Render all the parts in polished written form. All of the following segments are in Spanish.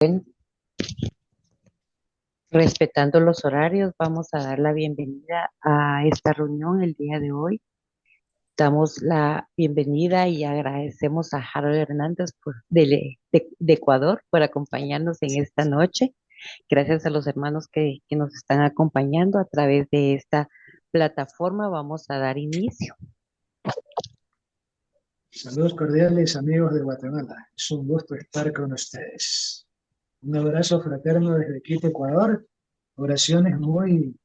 Bueno, respetando los horarios, vamos a dar la bienvenida a esta reunión el día de hoy. Damos la bienvenida y agradecemos a Harold Hernández de Ecuador por acompañarnos en esta noche. Gracias a los hermanos que nos están acompañando a través de esta plataforma. Vamos a dar inicio. Saludos cordiales amigos de Guatemala. Es un gusto estar con ustedes. Un abrazo fraterno desde Quito, Ecuador. Oraciones muy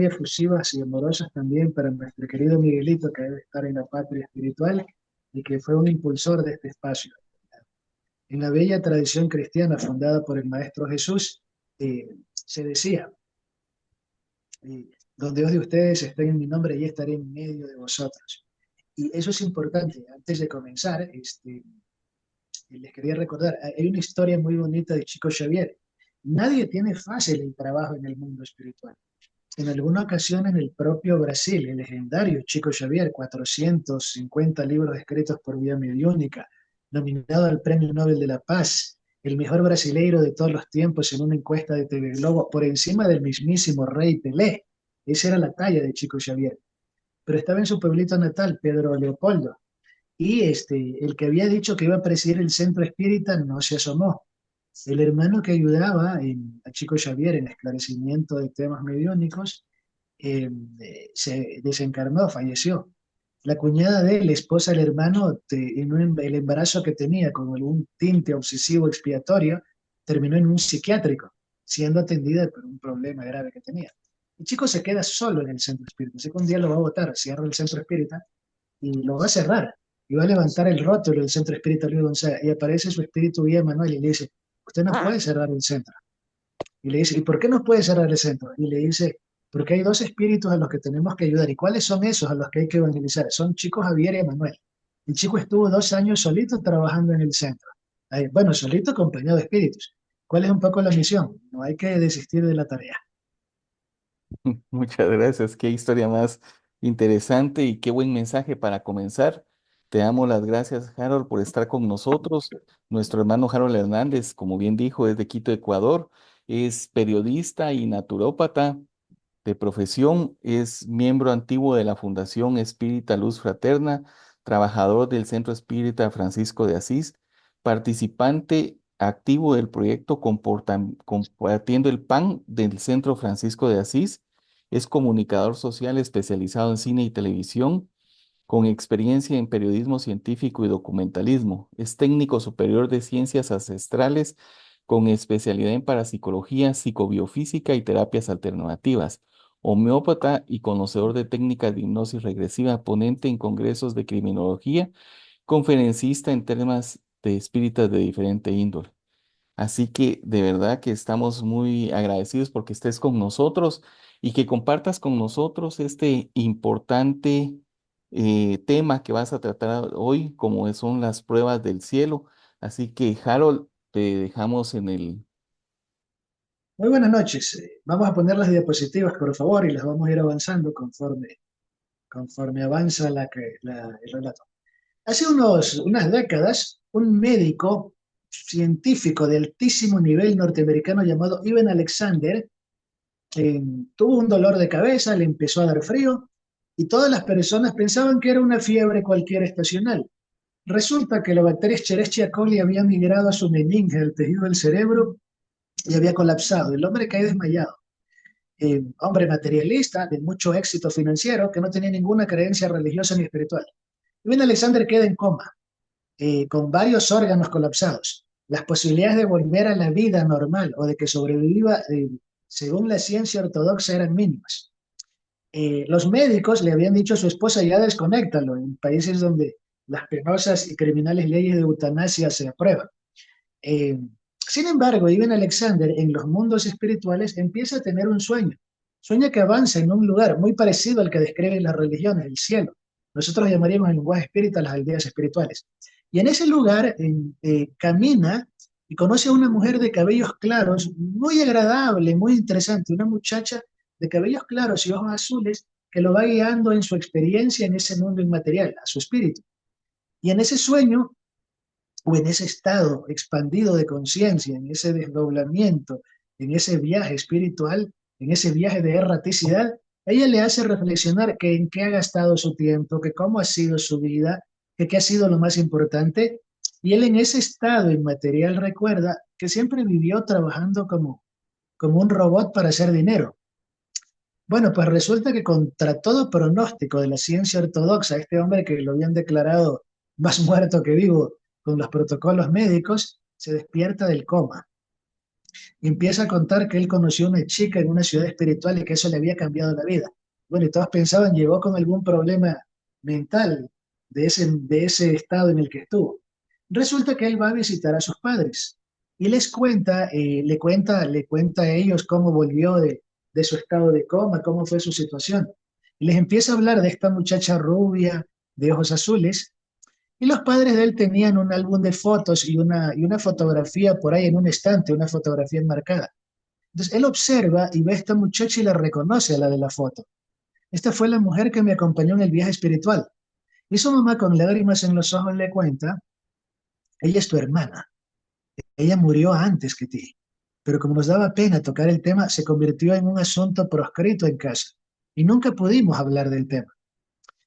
efusivas y amorosas también para nuestro querido Miguelito, que debe estar en la patria espiritual y que fue un impulsor de este espacio. En la bella tradición cristiana fundada por el Maestro Jesús, se decía, donde dos de ustedes estén en mi nombre, y estaré en medio de vosotros. Y eso es importante. Antes de comenzar, les quería recordar, hay una historia muy bonita de Chico Xavier. Nadie tiene fácil el trabajo en el mundo espiritual. En alguna ocasión en el propio Brasil, el legendario Chico Xavier, 450 libros escritos por vía mediúnica, nominado al Premio Nobel de la Paz, el mejor brasileiro de todos los tiempos en una encuesta de TV Globo, por encima del mismísimo Rey Pelé. Esa era la talla de Chico Xavier. Pero estaba en su pueblito natal, Pedro Leopoldo, y el que había dicho que iba a presidir el centro espírita no se asomó. El hermano que ayudaba a Chico Xavier en esclarecimiento de temas mediúnicos se desencarnó, falleció. La cuñada de él, esposa del hermano, el embarazo que tenía con algún tinte obsesivo expiatorio, terminó en un psiquiátrico, siendo atendida por un problema grave que tenía. El chico se queda solo en el centro espírita. Sé que un día lo va a botar, cierra el centro espírita y lo va a cerrar y va a levantar el rótulo del centro espírita Luis Gonzaga y aparece su espíritu guía Manuel y le dice, usted no puede cerrar el centro. Y le dice, ¿y por qué no puede cerrar el centro? Y le dice, porque hay dos espíritus a los que tenemos que ayudar. ¿Y cuáles son esos a los que hay que evangelizar? Son Chico Javier y Manuel. El chico estuvo 2 años solito trabajando en el centro. Bueno, solito acompañado de espíritus. ¿Cuál es un poco la misión? No hay que desistir de la tarea. Muchas gracias. Qué historia más interesante y qué buen mensaje para comenzar. Te damos las gracias, Harold, por estar con nosotros. Nuestro hermano Harold Hernández, como bien dijo, es de Quito, Ecuador. Es periodista y naturópata de profesión. Es miembro antiguo de la Fundación Espírita Luz Fraterna, trabajador del Centro Espírita Francisco de Asís, participante activo del proyecto Compartiendo el Pan del Centro Francisco de Asís. Es comunicador social especializado en cine y televisión, con experiencia en periodismo científico y documentalismo. Es técnico superior de ciencias ancestrales con especialidad en parapsicología, psicobiofísica y terapias alternativas. Homeópata y conocedor de técnicas de hipnosis regresiva, ponente en congresos de criminología, conferencista en temas de espíritas de diferente índole. Así que de verdad que estamos muy agradecidos porque estés con nosotros y que compartas con nosotros este importante tema que vas a tratar hoy, como son las pruebas del cielo. Así que, Harold, te dejamos en el... Muy buenas noches. Vamos a poner las diapositivas, por favor, y las vamos a ir avanzando conforme avanza el relato. Hace unas décadas, un médico científico de altísimo nivel norteamericano llamado Ivan Alexander eh, tuvo un dolor de cabeza, le empezó a dar frío y todas las personas pensaban que era una fiebre cualquiera estacional. Resulta que la bacteria Escherichia coli había migrado a su meninge, el tejido del cerebro, y había colapsado. El hombre cae desmayado. Hombre materialista, de mucho éxito financiero, que no tenía ninguna creencia religiosa ni espiritual. Ivan Alexander queda en coma con varios órganos colapsados. Las posibilidades de volver a la vida normal o de que sobreviva, según la ciencia ortodoxa, eran mínimas. Los médicos le habían dicho a su esposa, ya desconéctalo, en países donde las penosas y criminales leyes de eutanasia se aprueban. Eh, Sin embargo, Ivan Alexander en los mundos espirituales empieza a tener un sueño. Sueña que avanza en un lugar muy parecido al que describen las religiones, el cielo. Nosotros llamaríamos en lenguaje espírita las aldeas espirituales. Y en ese lugar camina y conoce a una mujer de cabellos claros, muy agradable, muy interesante, una muchacha de cabellos claros y ojos azules que lo va guiando en su experiencia en ese mundo inmaterial, a su espíritu. Y en ese sueño o en ese estado expandido de conciencia, en ese desdoblamiento, en ese viaje espiritual, en ese viaje de erraticidad, ella le hace reflexionar que en qué ha gastado su tiempo, que cómo ha sido su vida, que qué ha sido lo más importante. Y él en ese estado inmaterial recuerda que siempre vivió trabajando como un robot para hacer dinero. Bueno, pues resulta que contra todo pronóstico de la ciencia ortodoxa, este hombre que lo habían declarado más muerto que vivo con los protocolos médicos, se despierta del coma y empieza a contar que él conoció a una chica en una ciudad espiritual y que eso le había cambiado la vida. Bueno, y todos pensaban, llegó con algún problema mental de ese estado en el que estuvo. Resulta que él va a visitar a sus padres y les cuenta, le cuenta a ellos cómo volvió de su estado de coma, cómo fue su situación. Y les empieza a hablar de esta muchacha rubia, de ojos azules, y los padres de él tenían un álbum de fotos y una fotografía por ahí en un estante, una fotografía enmarcada. Entonces él observa y ve a esta muchacha y la reconoce a la de la foto. Esta fue la mujer que me acompañó en el viaje espiritual. Y su mamá con lágrimas en los ojos le cuenta, ella es tu hermana, ella murió antes que ti. Pero como nos daba pena tocar el tema, se convirtió en un asunto proscrito en casa. Y nunca pudimos hablar del tema.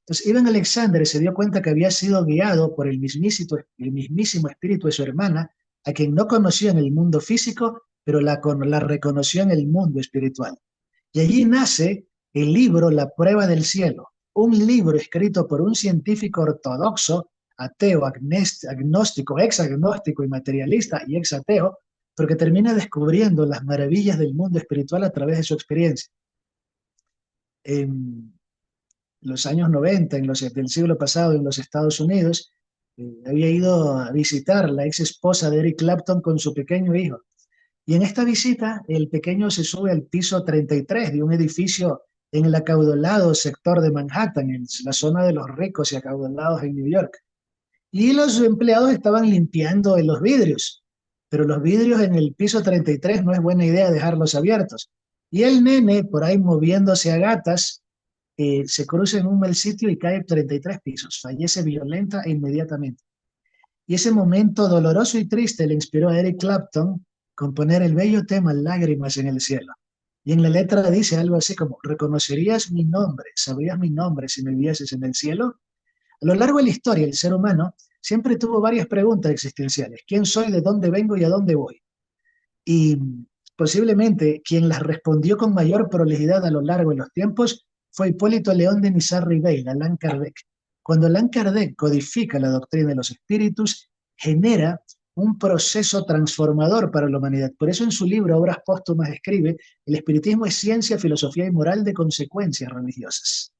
Entonces, Ivan Alexander se dio cuenta que había sido guiado por el mismísimo espíritu de su hermana, a quien no conoció en el mundo físico, pero la reconoció en el mundo espiritual. Y allí nace el libro La prueba del cielo, un libro escrito por un científico ortodoxo, ateo, agnóstico, ex-agnóstico y materialista y ex-ateo, porque termina descubriendo las maravillas del mundo espiritual a través de su experiencia. En los años 90, del siglo pasado en los Estados Unidos, había ido a visitar la ex esposa de Eric Clapton con su pequeño hijo. Y en esta visita, el pequeño se sube al piso 33 de un edificio en el acaudalado sector de Manhattan, en la zona de los ricos y acaudalados en New York. Y los empleados estaban limpiando en los vidrios, pero los vidrios en el piso 33 no es buena idea dejarlos abiertos. Y el nene, por ahí moviéndose a gatas, se cruza en un mal sitio y cae 33 pisos, fallece violenta e inmediatamente. Y ese momento doloroso y triste le inspiró a Eric Clapton componer el bello tema Lágrimas en el cielo. Y en la letra dice algo así como, ¿reconocerías mi nombre, sabrías mi nombre si me vieses en el cielo? A lo largo de la historia, el ser humano siempre tuvo varias preguntas existenciales. ¿Quién soy, de dónde vengo y a dónde voy? Y posiblemente quien las respondió con mayor prolijidad a lo largo de los tiempos fue Hipólito León de Nizar-Ribeil, Allan Kardec. Cuando Allan Kardec codifica la doctrina de los espíritus, genera un proceso transformador para la humanidad. Por eso en su libro Obras Póstumas escribe, el espiritismo es ciencia, filosofía y moral de consecuencias religiosas.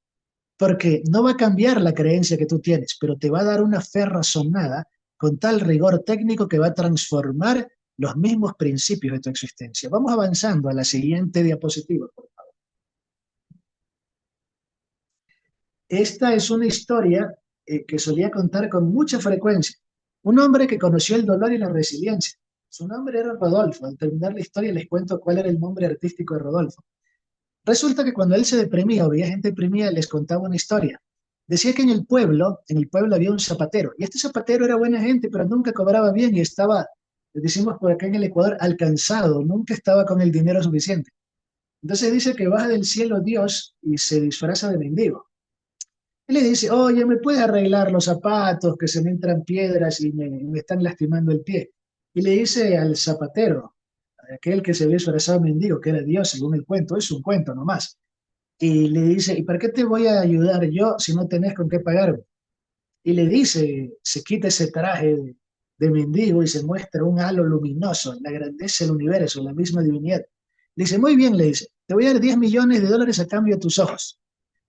Porque no va a cambiar la creencia que tú tienes, pero te va a dar una fe razonada con tal rigor técnico que va a transformar los mismos principios de tu existencia. Vamos avanzando a la siguiente diapositiva, por favor. Esta es una historia que solía contar con mucha frecuencia. Un hombre que conoció el dolor y la resiliencia. Su nombre era Rodolfo. Al terminar la historia les cuento cuál era el nombre artístico de Rodolfo. Resulta que cuando él se deprimía o veía gente deprimida, les contaba una historia. Decía que en el pueblo había un zapatero. Y este zapatero era buena gente, pero nunca cobraba bien y estaba, decimos por acá en el Ecuador, alcanzado. Nunca estaba con el dinero suficiente. Entonces dice que baja del cielo Dios y se disfraza de mendigo. Él le dice, oye, ¿me puedes arreglar los zapatos que se me entran piedras y me están lastimando el pie? Y le dice al zapatero, aquel que se había disfrazado de mendigo, que era Dios según el cuento, es un cuento nomás. Y le dice, ¿y para qué te voy a ayudar yo si no tenés con qué pagarme? Y le dice, se quita ese traje de mendigo y se muestra un halo luminoso, la grandeza del universo, la misma divinidad. Le dice, muy bien, le dice, te voy a dar 10 millones de dólares a cambio de tus ojos.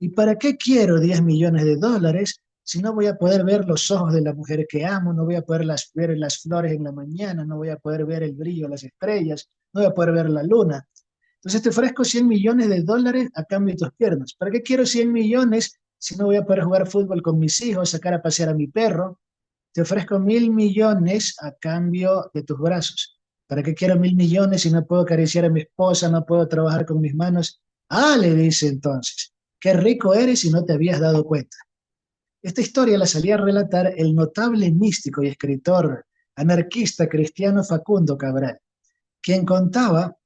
¿Y para qué quiero 10 millones de dólares si no voy a poder ver los ojos de la mujer que amo, no voy a poder ver las flores en la mañana, no voy a poder ver el brillo de las estrellas, no voy a poder ver la luna? Entonces te ofrezco 100 millones de dólares a cambio de tus piernas. ¿Para qué quiero 100 millones si no voy a poder jugar fútbol con mis hijos, sacar a pasear a mi perro? Te ofrezco 1.000 millones a cambio de tus brazos. ¿Para qué quiero 1.000 millones si no puedo acariciar a mi esposa, no puedo trabajar con mis manos? Ah, le dice entonces, qué rico eres y no te habías dado cuenta. Esta historia la salía a relatar el notable místico y escritor anarquista cristiano Facundo Cabral, quien contaba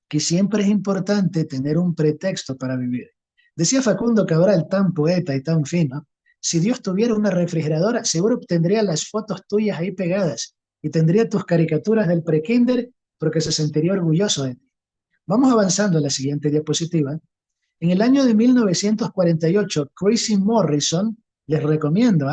que siempre es importante tener un pretexto para vivir. Decía Facundo Cabral, tan poeta y tan fino, si Dios tuviera una refrigeradora, seguro tendría las fotos tuyas ahí pegadas y tendría tus caricaturas del prekinder porque se sentiría orgulloso de ti. Vamos avanzando a la siguiente diapositiva. En el año de 1948, Chrissy Morrison, les recomiendo,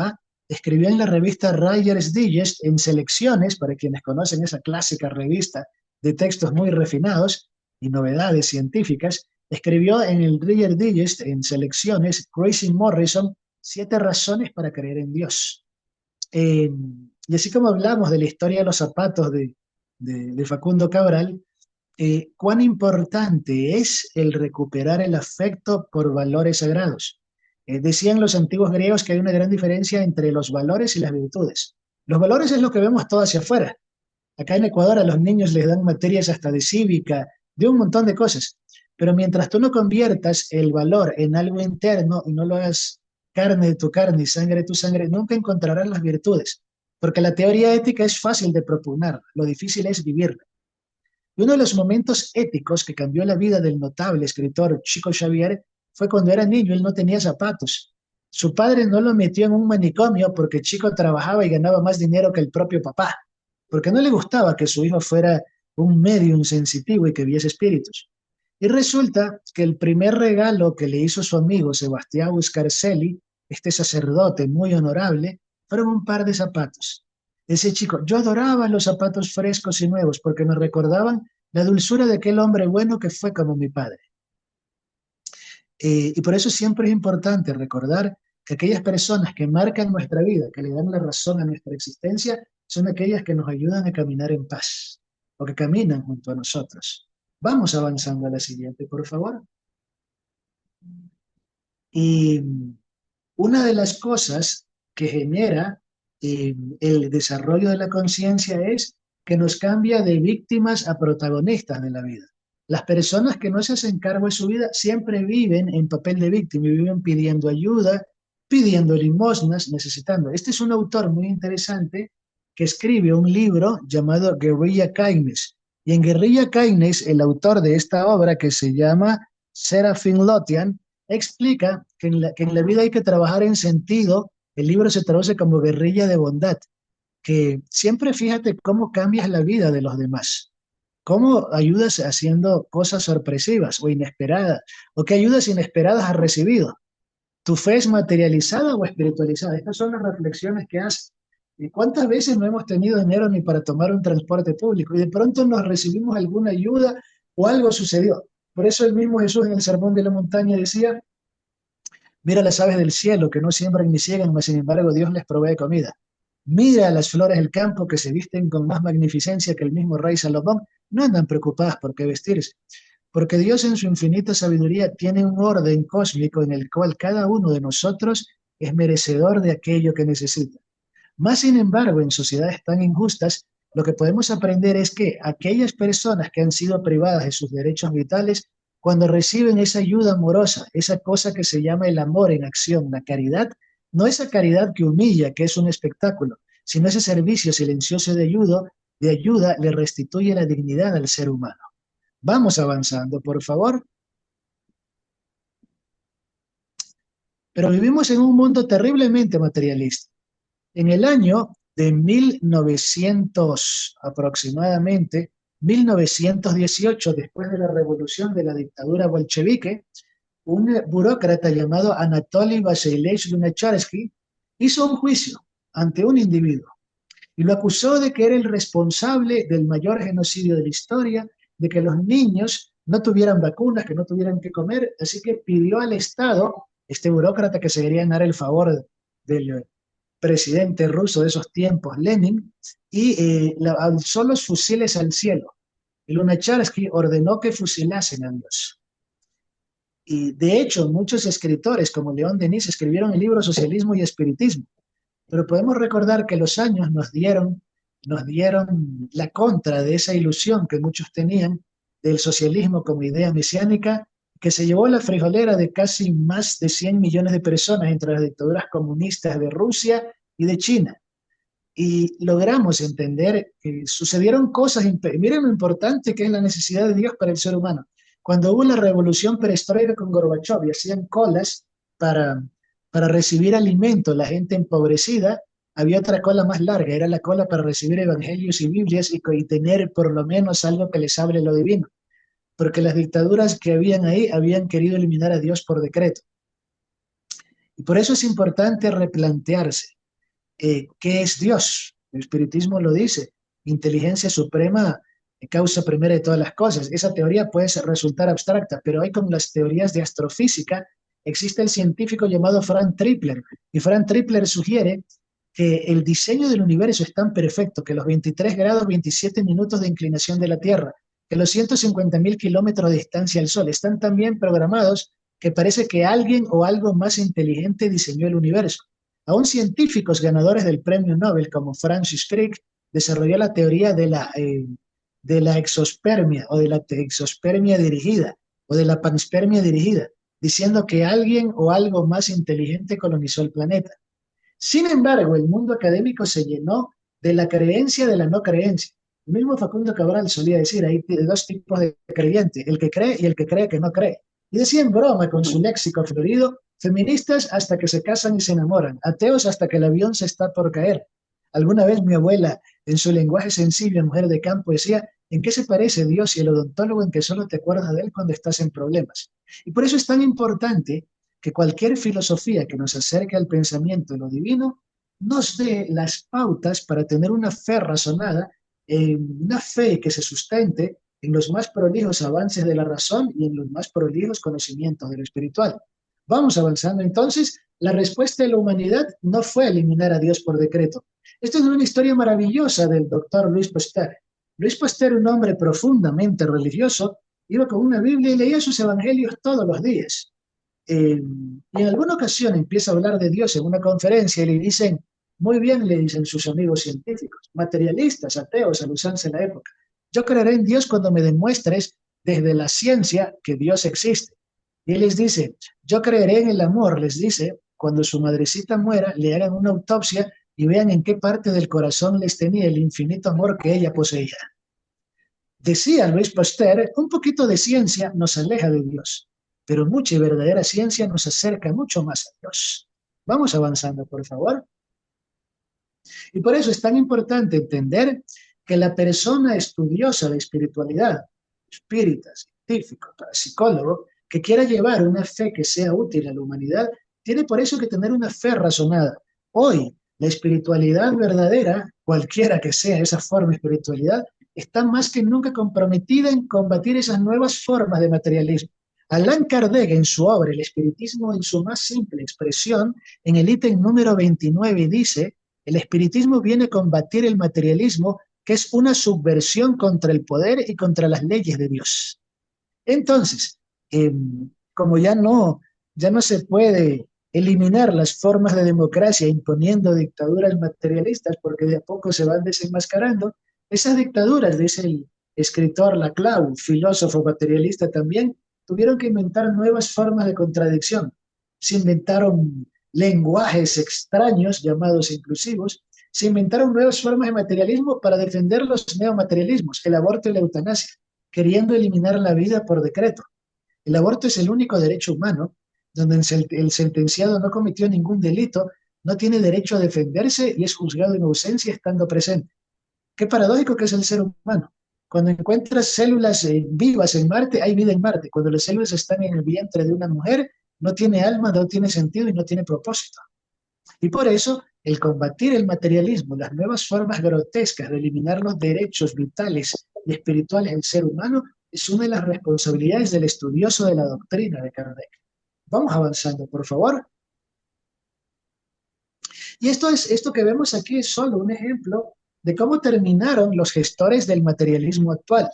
escribió en la revista Writer's Digest en selecciones, para quienes conocen esa clásica revista de textos muy refinados y novedades científicas, escribió en el Reader's Digest en selecciones Chrissy Morrison 7 razones para creer en Dios. Y así como hablamos de la historia de los zapatos de Facundo Cabral, cuán importante es el recuperar el afecto por valores sagrados. Decían los antiguos griegos que hay una gran diferencia entre los valores y las virtudes. Los valores es lo que vemos todo hacia afuera. Acá en Ecuador a los niños les dan materias hasta de cívica, de un montón de cosas. Pero mientras tú no conviertas el valor en algo interno y no lo hagas carne de tu carne y sangre de tu sangre, nunca encontrarás las virtudes. Porque la teoría ética es fácil de propugnar, lo difícil es vivirla. Y uno de los momentos éticos que cambió la vida del notable escritor Chico Xavier fue cuando era niño, él no tenía zapatos. Su padre no lo metió en un manicomio porque Chico trabajaba y ganaba más dinero que el propio papá, porque no le gustaba que su hijo fuera un medium sensitivo y que viese espíritus. Y resulta que el primer regalo que le hizo su amigo Sebastián Scarcelli, este sacerdote muy honorable, fueron un par de zapatos. Ese chico, yo adoraba los zapatos frescos y nuevos porque me recordaban la dulzura de aquel hombre bueno que fue como mi padre. Y por eso siempre es importante recordar que aquellas personas que marcan nuestra vida, que le dan la razón a nuestra existencia, son aquellas que nos ayudan a caminar en paz o que caminan junto a nosotros. Vamos avanzando a la siguiente, por favor. Y una de las cosas que genera el desarrollo de la conciencia es que nos cambia de víctimas a protagonistas de la vida. Las personas que no se hacen cargo de su vida siempre viven en papel de víctima y viven pidiendo ayuda, pidiendo limosnas, necesitando. Este es un autor muy interesante que escribe un libro llamado Guerrilla Kindness. Y en Guerrilla Kindness, el autor de esta obra, que se llama Serafin Lotian, explica que en la vida hay que trabajar en sentido. El libro se traduce como guerrilla de bondad, que siempre fíjate cómo cambias la vida de los demás, cómo ayudas haciendo cosas sorpresivas o inesperadas, o qué ayudas inesperadas has recibido. ¿Tu fe es materializada o espiritualizada? Estas son las reflexiones que hace. ¿Y cuántas veces no hemos tenido dinero ni para tomar un transporte público y de pronto nos recibimos alguna ayuda o algo sucedió? Por eso el mismo Jesús en el Sermón de la Montaña decía: mira las aves del cielo que no siembran ni ciegan, mas sin embargo Dios les provee comida. Mira las flores del campo que se visten con más magnificencia que el mismo rey Salomón. No andan preocupadas por qué vestirse, porque Dios en su infinita sabiduría tiene un orden cósmico en el cual cada uno de nosotros es merecedor de aquello que necesita. Más sin embargo, en sociedades tan injustas, lo que podemos aprender es que aquellas personas que han sido privadas de sus derechos vitales, cuando reciben esa ayuda amorosa, esa cosa que se llama el amor en acción, la caridad, no esa caridad que humilla, que es un espectáculo, sino ese servicio silencioso de ayuda le restituye la dignidad al ser humano. Vamos avanzando, por favor. Pero vivimos en un mundo terriblemente materialista. En el año de 1900 aproximadamente, 1918, después de la revolución de la dictadura bolchevique, un burócrata llamado Anatoly Vasilyevich Lunacharsky hizo un juicio ante un individuo y lo acusó de que era el responsable del mayor genocidio de la historia, de que los niños no tuvieran vacunas, que no tuvieran que comer, así que pidió al Estado, este burócrata que se quería ganar el favor del presidente ruso de esos tiempos, Lenin, y alzó los fusiles al cielo. Y Lunacharsky ordenó que fusilasen a ambos. Y de hecho, muchos escritores como León Denis escribieron el libro Socialismo y Espiritismo. Pero podemos recordar que los años nos dieron la contra de esa ilusión que muchos tenían del socialismo como idea mesiánica, que se llevó a la frijolera de casi más de 100 millones de personas entre las dictaduras comunistas de Rusia y de China. y logramos entender que sucedieron cosas, miren lo importante que es la necesidad de Dios para el ser humano. Cuando hubo la revolución perestroika con Gorbachev y hacían colas para, para recibir alimento, la gente empobrecida, había otra cola más larga, era la cola para recibir evangelios y Biblias y tener por lo menos algo que les hable lo divino, porque las dictaduras que habían ahí habían querido eliminar a Dios por decreto. Y por eso es importante replantearse qué es Dios. El espiritismo lo dice, inteligencia suprema, causa primera de todas las cosas. Esa teoría puede resultar abstracta, pero hay como las teorías de astrofísica, existe el científico llamado Frank Tripler, y Frank Tripler sugiere que el diseño del universo es tan perfecto que los 23 grados 27 minutos de inclinación de la Tierra, que los 150.000 kilómetros de distancia al Sol están tan bien programados que parece que alguien o algo más inteligente diseñó el universo. Aún científicos ganadores del premio Nobel como Francis Crick desarrolló la teoría de la exospermia o de la exospermia dirigida o de la panspermia dirigida, diciendo que alguien o algo más inteligente colonizó el planeta. Sin embargo, el mundo académico se llenó de la creencia de la no creencia. El mismo Facundo Cabral solía decir, hay dos tipos de creyentes, el que cree y el que cree que no cree. Y decía en broma con su léxico florido, feministas hasta que se casan y se enamoran, ateos hasta que el avión se está por caer. Alguna vez mi abuela, en su lenguaje sensible, mujer de campo, decía, ¿en qué se parece Dios y el odontólogo en que solo te acuerdas de él cuando estás en problemas? Y por eso es tan importante que cualquier filosofía que nos acerque al pensamiento de lo divino nos dé las pautas para tener una fe razonada, una fe que se sustente en los más prolijos avances de la razón y en los más prolijos conocimientos de lo espiritual. Vamos avanzando entonces. La respuesta de la humanidad no fue eliminar a Dios por decreto. Esta es una historia maravillosa del doctor Luis Pasteur. Luis Pasteur, un hombre profundamente religioso, iba con una Biblia y leía sus evangelios todos los días. Y en alguna ocasión empieza a hablar de Dios en una conferencia y le dicen, muy bien, le dicen sus amigos científicos, materialistas, ateos, a la usanza de la época, yo creeré en Dios cuando me demuestres desde la ciencia que Dios existe. Y él les dice, yo creeré en el amor, les dice, cuando su madrecita muera, le hagan una autopsia y vean en qué parte del corazón les tenía el infinito amor que ella poseía. Decía Luis Pasteur, un poquito de ciencia nos aleja de Dios, pero mucha y verdadera ciencia nos acerca mucho más a Dios. Vamos avanzando, por favor. Y por eso es tan importante entender que la persona estudiosa de espiritualidad, espírita, científico, psicólogo, que quiera llevar una fe que sea útil a la humanidad, tiene por eso que tener una fe razonada. Hoy, la espiritualidad verdadera, cualquiera que sea esa forma de espiritualidad, está más que nunca comprometida en combatir esas nuevas formas de materialismo. Allan Kardec, en su obra El Espiritismo en su más simple expresión, en el ítem número 29 dice, el espiritismo viene a combatir el materialismo, que es una subversión contra el poder y contra las leyes de Dios. Entonces, como ya no se puede eliminar las formas de democracia imponiendo dictaduras materialistas porque de a poco se van desenmascarando, esas dictaduras, dice el escritor Laclau, filósofo materialista también, tuvieron que inventar nuevas formas de contradicción. Se inventaron lenguajes extraños llamados inclusivos, se inventaron nuevas formas de materialismo para defender los neomaterialismos, el aborto y la eutanasia, queriendo eliminar la vida por decreto. El aborto es el único derecho humano donde el sentenciado no cometió ningún delito, no tiene derecho a defenderse y es juzgado en ausencia estando presente. Qué paradójico que es el ser humano. Cuando encuentras células vivas en Marte, hay vida en Marte. Cuando las células están en el vientre de una mujer, no tiene alma, no tiene sentido y no tiene propósito. Y por eso, el combatir el materialismo, las nuevas formas grotescas de eliminar los derechos vitales y espirituales del ser humano, es una de las responsabilidades del estudioso de la doctrina de Kardec. Vamos avanzando, por favor. Y esto que vemos aquí es solo un ejemplo de cómo terminaron los gestores del materialismo actual.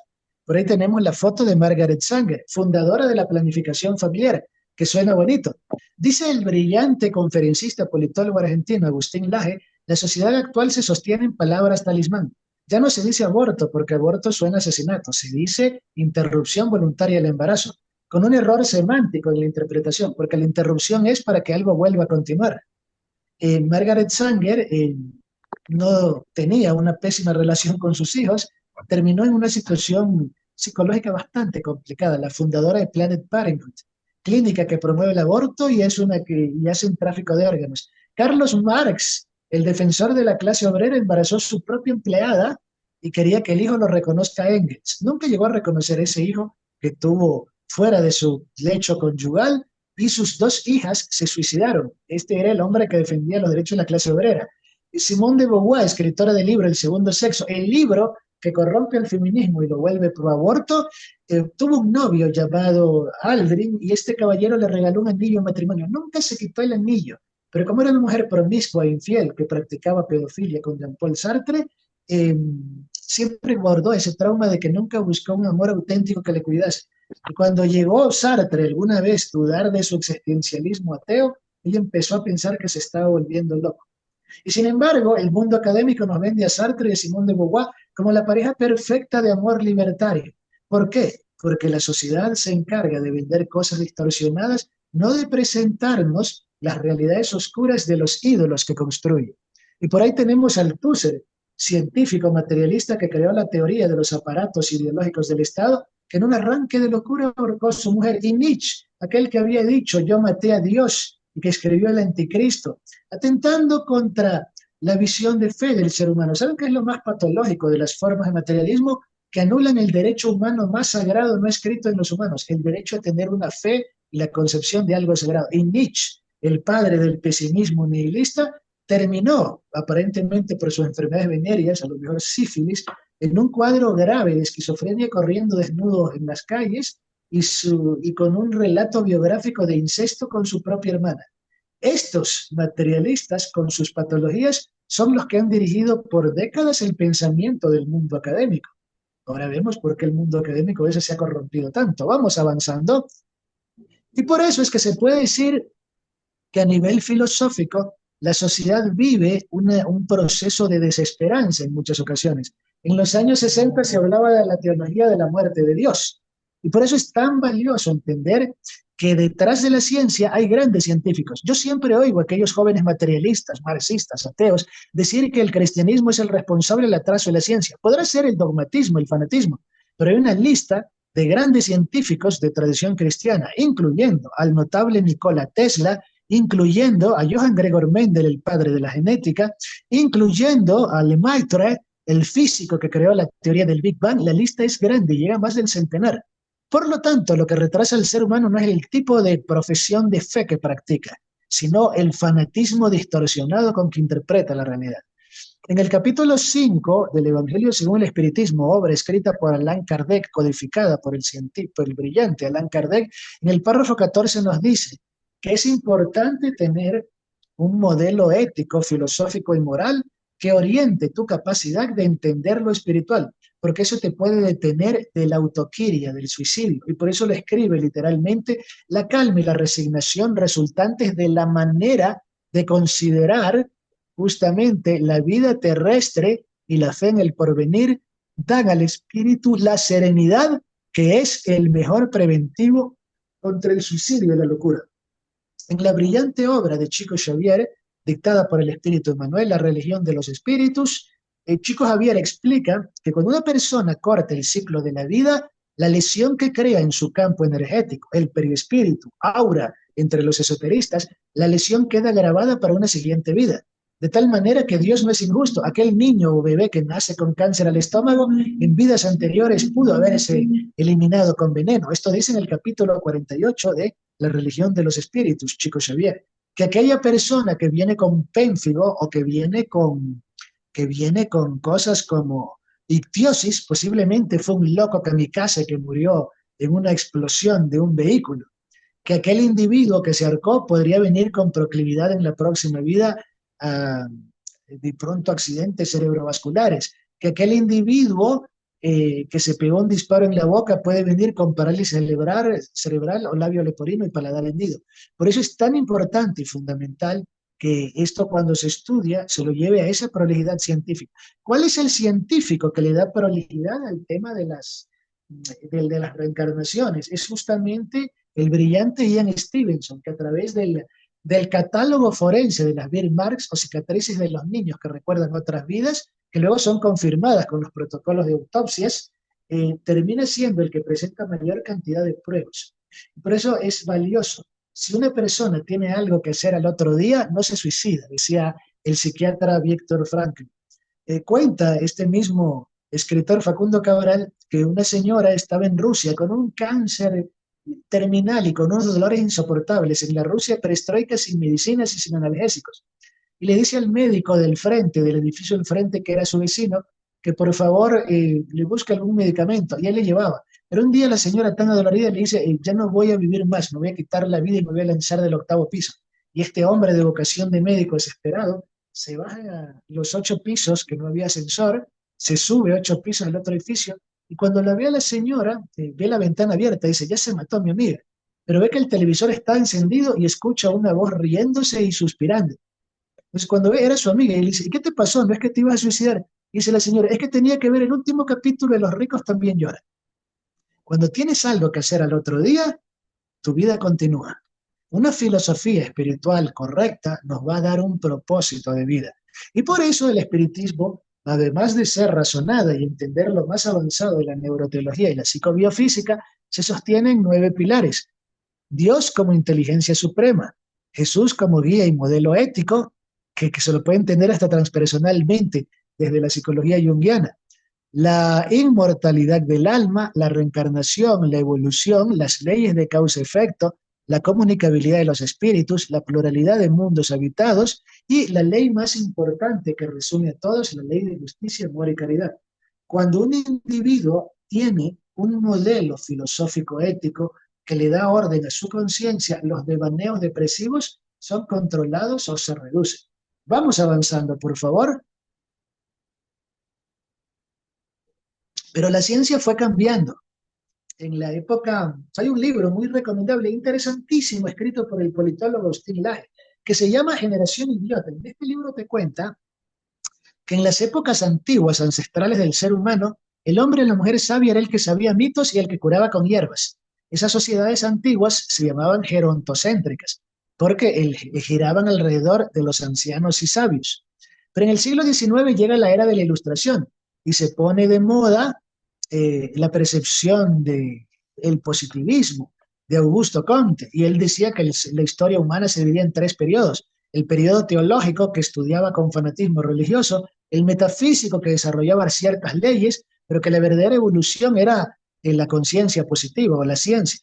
Por ahí tenemos la foto de Margaret Sanger, fundadora de la planificación familiar, que suena bonito. Dice el brillante conferencista politólogo argentino Agustín Laje, la sociedad actual se sostiene en palabras talismán. Ya no se dice aborto porque aborto suena a asesinato, se dice interrupción voluntaria del embarazo, con un error semántico en la interpretación, porque la interrupción es para que algo vuelva a continuar. Margaret Sanger no tenía una pésima relación con sus hijos, terminó en una situación psicológica bastante complicada. La fundadora de Planet Parenthood, clínica que promueve el aborto y hace un tráfico de órganos. Carlos Marx, el defensor de la clase obrera, embarazó a su propia empleada y quería que el hijo lo reconozca a Engels. Nunca llegó a reconocer ese hijo que tuvo fuera de su lecho conyugal, y sus dos hijas se suicidaron. Este era el hombre que defendía los derechos de la clase obrera. Simone de Beauvoir, escritora del libro El segundo sexo, el libro que corrompe el feminismo y lo vuelve pro aborto, tuvo un novio llamado Aldrin y este caballero le regaló un anillo en matrimonio. Nunca se quitó el anillo, pero como era una mujer promiscua e infiel que practicaba pedofilia con Jean-Paul Sartre, eh, siempre guardó ese trauma de que nunca buscó un amor auténtico que le cuidase. Y cuando llegó Sartre alguna vez a dudar de su existencialismo ateo, ella empezó a pensar que se estaba volviendo loco. Y sin embargo, el mundo académico nos vende a Sartre y a Simone de Beauvoir como la pareja perfecta de amor libertario. ¿Por qué? Porque la sociedad se encarga de vender cosas distorsionadas, no de presentarnos las realidades oscuras de los ídolos que construye. Y por ahí tenemos al Tusser, científico materialista que creó la teoría de los aparatos ideológicos del Estado, que en un arranque de locura ahorcó a su mujer. Y Nietzsche, aquel que había dicho yo maté a Dios y que escribió el Anticristo, atentando contra la visión de fe del ser humano. ¿Saben qué es lo más patológico de las formas de materialismo? Que anulan el derecho humano más sagrado no escrito en los humanos, el derecho a tener una fe y la concepción de algo sagrado. Y Nietzsche, el padre del pesimismo nihilista, terminó, aparentemente por sus enfermedades venéreas, a lo mejor sífilis, en un cuadro grave de esquizofrenia, corriendo desnudo en las calles y con un relato biográfico de incesto con su propia hermana. Estos materialistas, con sus patologías, son los que han dirigido por décadas el pensamiento del mundo académico. Ahora vemos por qué el mundo académico a veces se ha corrompido tanto. Vamos avanzando. Y por eso es que se puede decir que a nivel filosófico la sociedad vive un proceso de desesperanza en muchas ocasiones. En los años 60 se hablaba de la teología de la muerte de Dios. Y por eso es tan valioso entender que detrás de la ciencia hay grandes científicos. Yo siempre oigo a aquellos jóvenes materialistas, marxistas, ateos, decir que el cristianismo es el responsable del atraso de la ciencia. Podrá ser el dogmatismo, el fanatismo, pero hay una lista de grandes científicos de tradición cristiana, incluyendo al notable Nikola Tesla, incluyendo a Johann Gregor Mendel, el padre de la genética, incluyendo a Lemaitre, el físico que creó la teoría del Big Bang. La lista es grande, llega a más del centenar. Por lo tanto, lo que retrasa al ser humano no es el tipo de profesión de fe que practica, sino el fanatismo distorsionado con que interpreta la realidad. En el capítulo 5 del Evangelio según el Espiritismo, obra escrita por Allan Kardec, codificada por el científico, el brillante Allan Kardec, en el párrafo 14 nos dice que es importante tener un modelo ético, filosófico y moral que oriente tu capacidad de entender lo espiritual, porque eso te puede detener de la autoquiria, del suicidio. Y por eso lo escribe literalmente: la calma y la resignación resultantes de la manera de considerar justamente la vida terrestre y la fe en el porvenir dan al espíritu la serenidad que es el mejor preventivo contra el suicidio y la locura. En la brillante obra de Chico Xavier, dictada por el espíritu Emmanuel, La religión de los espíritus, Chico Xavier explica que cuando una persona corta el ciclo de la vida, la lesión que crea en su campo energético, el perispíritu, aura, entre los esoteristas, la lesión queda grabada para una siguiente vida. De tal manera que Dios no es injusto. Aquel niño o bebé que nace con cáncer al estómago, en vidas anteriores pudo haberse eliminado con veneno. Esto dice en el capítulo 48 de La religión de los espíritus, Chico Xavier. Que aquella persona que viene con pénfigo o que viene con cosas como ictiosis, posiblemente fue un loco kamikaze que murió en una explosión de un vehículo. Que aquel individuo que se ahorcó podría venir con proclividad en la próxima vida a de pronto accidentes cerebrovasculares, que aquel individuo que se pegó un disparo en la boca puede venir con parálisis cerebral o labio leporino y paladar hendido. Por eso es tan importante y fundamental que esto, cuando se estudia, se lo lleve a esa prolijidad científica. ¿Cuál es el científico que le da prolijidad al tema de las reencarnaciones? Es justamente el brillante Ian Stevenson, que a través del catálogo forense de las birthmarks o cicatrices de los niños que recuerdan otras vidas, que luego son confirmadas con los protocolos de autopsias, termina siendo el que presenta mayor cantidad de pruebas. Por eso es valioso. Si una persona tiene algo que hacer al otro día, no se suicida, decía el psiquiatra Víctor Frankl. Cuenta este mismo escritor Facundo Cabral que una señora estaba en Rusia con un cáncer terminal y con unos dolores insoportables en la Rusia perestroika, sin medicinas y sin analgésicos. Y le dice al médico del frente, del edificio del frente, que era su vecino, que por favor le busque algún medicamento. Y él le llevaba. Pero un día la señora tan adolorida le dice, ya no voy a vivir más, me voy a quitar la vida y me voy a lanzar del octavo piso. Y este hombre de vocación de médico desesperado se baja a los 8 pisos, que no había ascensor, se sube 8 pisos al otro edificio, y cuando la ve a la señora, ve la ventana abierta y dice, ya se mató mi amiga. Pero ve que el televisor está encendido y escucha una voz riéndose y suspirando. Entonces, cuando ve, era su amiga y le dice, ¿y qué te pasó? ¿No es que te ibas a suicidar? Y dice la señora, es que tenía que ver el último capítulo de Los ricos también lloran. Cuando tienes algo que hacer al otro día, tu vida continúa. Una filosofía espiritual correcta nos va a dar un propósito de vida. Y por eso el espiritismo, además de ser razonada y entender lo más avanzado de la neuroteología y la psicobiofísica, se sostiene en 9 pilares. Dios como inteligencia suprema, Jesús como guía y modelo ético, que se lo puede entender hasta transpersonalmente desde la psicología junguiana. La inmortalidad del alma, la reencarnación, la evolución, las leyes de causa-efecto, la comunicabilidad de los espíritus, la pluralidad de mundos habitados y la ley más importante que resume a todos, la ley de justicia, amor y caridad. Cuando un individuo tiene un modelo filosófico ético que le da orden a su conciencia, los devaneos depresivos son controlados o se reducen. Vamos avanzando, por favor. Pero la ciencia fue cambiando. En la época, hay un libro muy recomendable, interesantísimo, escrito por el politólogo Agustín Laje, que se llama Generación Idiota. En este libro te cuenta que en las épocas antiguas, ancestrales del ser humano, el hombre y la mujer sabia era el que sabía mitos y el que curaba con hierbas. Esas sociedades antiguas se llamaban gerontocéntricas, porque giraban alrededor de los ancianos y sabios. Pero en el siglo XIX llega la era de la Ilustración y se pone de moda la percepción del positivismo de Augusto Comte, y él decía que la historia humana se dividía en 3 periodos: el periodo teológico, que estudiaba con fanatismo religioso; el metafísico, que desarrollaba ciertas leyes, pero que la verdadera evolución era en la conciencia positiva o la ciencia.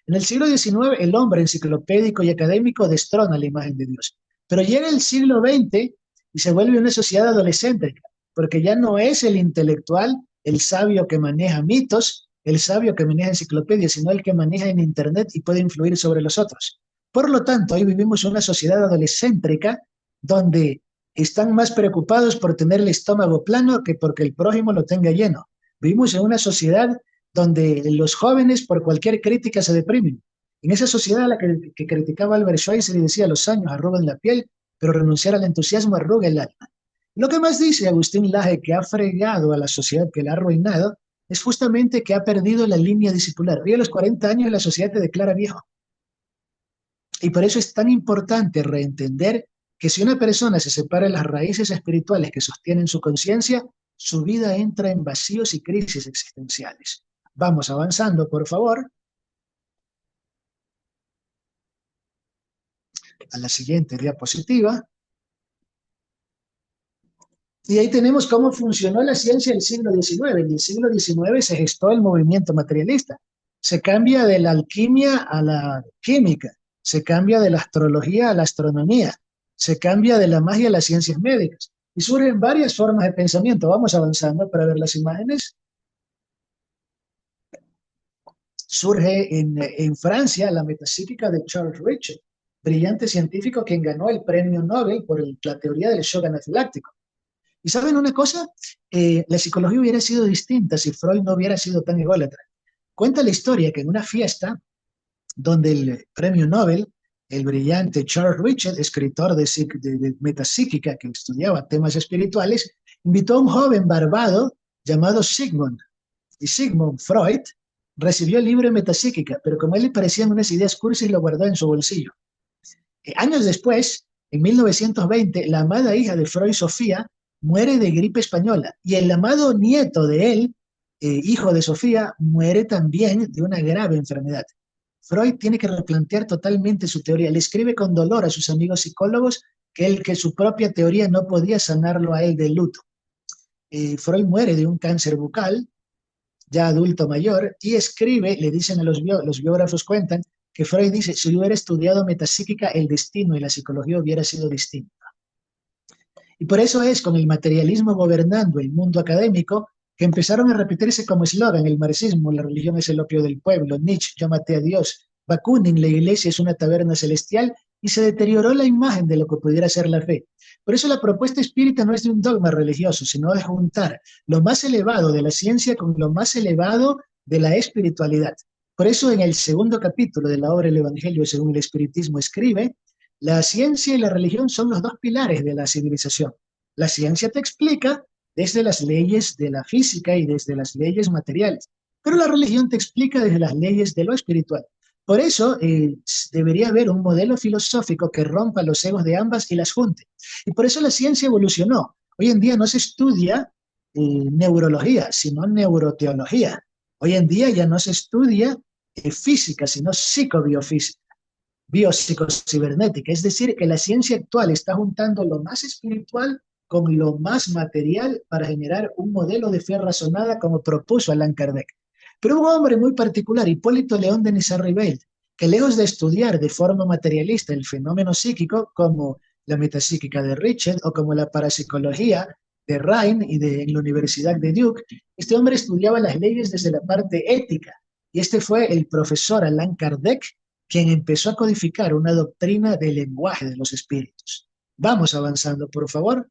En el siglo XIX, el hombre enciclopédico y académico destrona la imagen de Dios. Pero llega el siglo XX y se vuelve una sociedad adolescéntrica, porque ya no es el intelectual, el sabio que maneja mitos, el sabio que maneja enciclopedias, sino el que maneja en Internet y puede influir sobre los otros. Por lo tanto, hoy vivimos una sociedad adolescéntrica donde están más preocupados por tener el estómago plano que porque el prójimo lo tenga lleno. Vivimos en una sociedad donde los jóvenes por cualquier crítica se deprimen. En esa sociedad a la que criticaba Albert Schweitzer y decía, los años arrugan la piel, pero renunciar al entusiasmo arruga el alma. Lo que más dice Agustín Laje, que ha fregado a la sociedad, que la ha arruinado, es justamente que ha perdido la línea discipular. Hoy a los 40 años la sociedad te declara viejo. Y por eso es tan importante reentender que si una persona se separa de las raíces espirituales que sostienen su conciencia, su vida entra en vacíos y crisis existenciales. Vamos avanzando, por favor. A la siguiente diapositiva. Y ahí tenemos cómo funcionó la ciencia del siglo XIX. En el siglo XIX se gestó el movimiento materialista. Se cambia de la alquimia a la química, se cambia de la astrología a la astronomía, se cambia de la magia a las ciencias médicas. Y surgen varias formas de pensamiento. Vamos avanzando para ver las imágenes. Surge en Francia la metapsíquica de Charles Richet, brillante científico quien ganó el premio Nobel por la teoría del shock anafiláctico. ¿Y saben una cosa? La psicología hubiera sido distinta si Freud no hubiera sido tan ególatra. Cuenta la historia que en una fiesta donde el premio Nobel, el brillante Charles Richet, escritor de metapsíquica que estudiaba temas espirituales, invitó a un joven barbado llamado Sigmund. Y Sigmund Freud recibió el libro de metapsíquica, pero como a él le parecían unas ideas cursis, lo guardó en su bolsillo. Años después, en 1920, la amada hija de Freud, Sofía, muere de gripe española y el amado nieto de él, hijo de Sofía, muere también de una grave enfermedad. Freud tiene que replantear totalmente su teoría. Le escribe con dolor a sus amigos psicólogos que su propia teoría no podía sanarlo a él del luto. Freud muere de un cáncer bucal, ya adulto mayor, y escribe, le dicen a los biógrafos cuentan, que Freud dice, si yo hubiera estudiado metapsíquica, el destino y la psicología hubiera sido distinto. Y por eso es con el materialismo gobernando el mundo académico que empezaron a repetirse como eslogan el marxismo, la religión es el opio del pueblo, Nietzsche, yo maté a Dios, Bakunin, la iglesia es una taberna celestial, y se deterioró la imagen de lo que pudiera ser la fe. Por eso la propuesta espírita no es de un dogma religioso, sino de juntar lo más elevado de la ciencia con lo más elevado de la espiritualidad. Por eso en el segundo capítulo de la obra El Evangelio según el Espiritismo escribe, la ciencia y la religión son los dos pilares de la civilización. La ciencia te explica desde las leyes de la física y desde las leyes materiales, pero la religión te explica desde las leyes de lo espiritual. Por eso debería haber un modelo filosófico que rompa los egos de ambas y las junte. Y por eso la ciencia evolucionó. Hoy en día no se estudia neurología, sino neuroteología. Hoy en día ya no se estudia física, sino psicobiofísica, biopsicocibernética. Es decir, que la ciencia actual está juntando lo más espiritual con lo más material para generar un modelo de fe razonada como propuso Allan Kardec. Pero hubo un hombre muy particular, Hipólito León de Nisarrivel, que lejos de estudiar de forma materialista el fenómeno psíquico como la metapsíquica de Richet o como la parapsicología de Rhine en la Universidad de Duke, este hombre estudiaba las leyes desde la parte ética. Y este fue el profesor Allan Kardec quien empezó a codificar una doctrina del lenguaje de los espíritus. Vamos avanzando, por favor.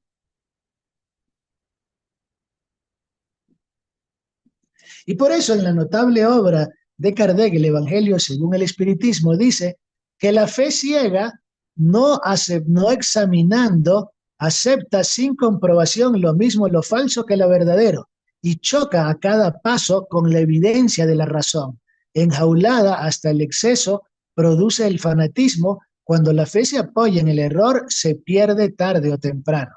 Y por eso en la notable obra de Kardec, el Evangelio según el Espiritismo, dice que la fe ciega, no examinando, acepta sin comprobación lo mismo lo falso que lo verdadero y choca a cada paso con la evidencia de la razón. Enjaulada hasta el exceso, produce el fanatismo. Cuando la fe se apoya en el error, se pierde tarde o temprano.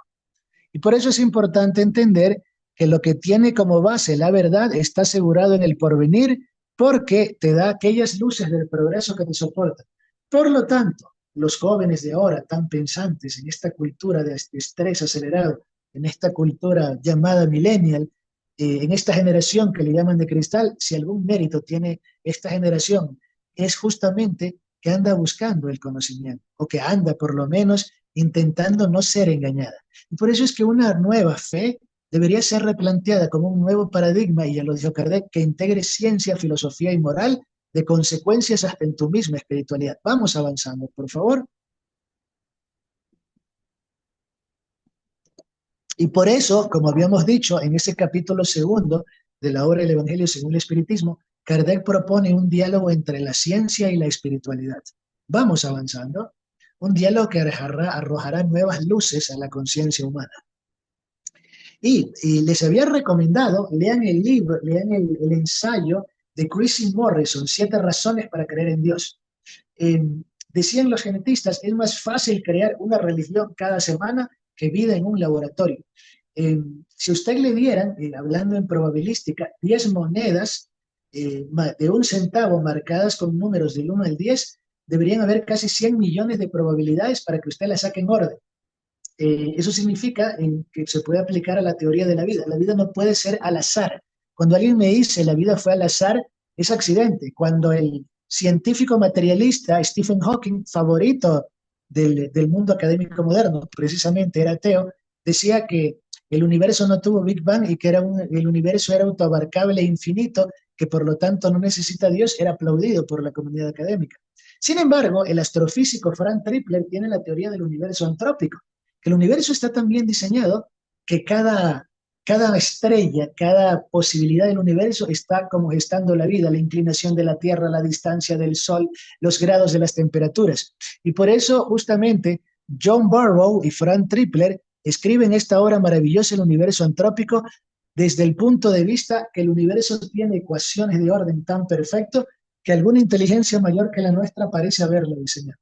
Y por eso es importante entender que lo que tiene como base la verdad está asegurado en el porvenir porque te da aquellas luces del progreso que te soportan. Por lo tanto, los jóvenes de ahora tan pensantes en esta cultura de estrés acelerado, en esta cultura llamada millennial, en esta generación que le llaman de cristal, si algún mérito tiene esta generación, es justamente que anda buscando el conocimiento o que anda por lo menos intentando no ser engañada. Y por eso es que una nueva fe debería ser replanteada como un nuevo paradigma, y ya lo dijo Kardec, que integre ciencia, filosofía y moral, de consecuencias hasta en tu misma espiritualidad. Vamos avanzando, por favor. Y por eso, como habíamos dicho en ese capítulo segundo de la obra del Evangelio según el Espiritismo, Kardec propone un diálogo entre la ciencia y la espiritualidad. Vamos avanzando. Un diálogo que arrojará nuevas luces a la conciencia humana. Y les había recomendado, lean el libro, lean el ensayo de Chrissy Morrison, 7 razones para creer en Dios. Decían los genetistas, es más fácil crear una religión cada semana que vida en un laboratorio. Si usted le dieran, hablando en probabilística, 10 monedas de 1 centavo marcadas con números del 1 al 10, deberían haber casi 100 millones de probabilidades para que usted las saque en orden. Eso significa que se puede aplicar a la teoría de la vida. La vida no puede ser al azar. Cuando alguien me dice la vida fue al azar, es accidente. Cuando el científico materialista Stephen Hawking, favorito del mundo académico moderno, precisamente era ateo, decía que el universo no tuvo Big Bang y que el universo era autoabarcable e infinito, que por lo tanto no necesita a Dios, era aplaudido por la comunidad académica. Sin embargo, el astrofísico Frank Tripler tiene la teoría del universo antrópico, que el universo está tan bien diseñado que cada estrella, cada posibilidad del universo está como gestando la vida, la inclinación de la Tierra, la distancia del Sol, los grados de las temperaturas. Y por eso justamente John Barrow y Frank Tripler escriben esta obra maravillosa, El universo antrópico, desde el punto de vista que el universo tiene ecuaciones de orden tan perfecto que alguna inteligencia mayor que la nuestra parece haberlo diseñado.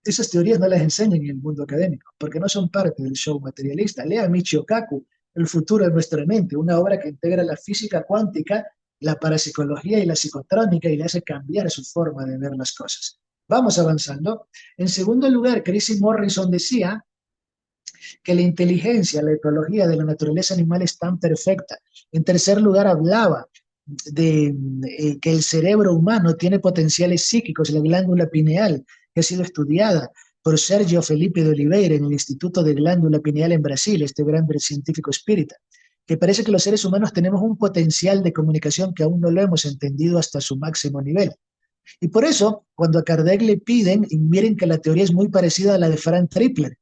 Esas teorías no las enseñan en el mundo académico, porque no son parte del show materialista. Lea Michio Kaku, El futuro de nuestra mente, una obra que integra la física cuántica, la parapsicología y la psicotrónica y le hace cambiar su forma de ver las cosas. Vamos avanzando. En segundo lugar, Chrissy Morrison decía que la inteligencia, la ecología de la naturaleza animal es tan perfecta. En tercer lugar, hablaba de que el cerebro humano tiene potenciales psíquicos, la glándula pineal, que ha sido estudiada por Sergio Felipe de Oliveira en el Instituto de Glándula Pineal en Brasil, este gran científico espírita, que parece que los seres humanos tenemos un potencial de comunicación que aún no lo hemos entendido hasta su máximo nivel. Y por eso, cuando a Kardec le piden, y miren que la teoría es muy parecida a la de Frank Tripler,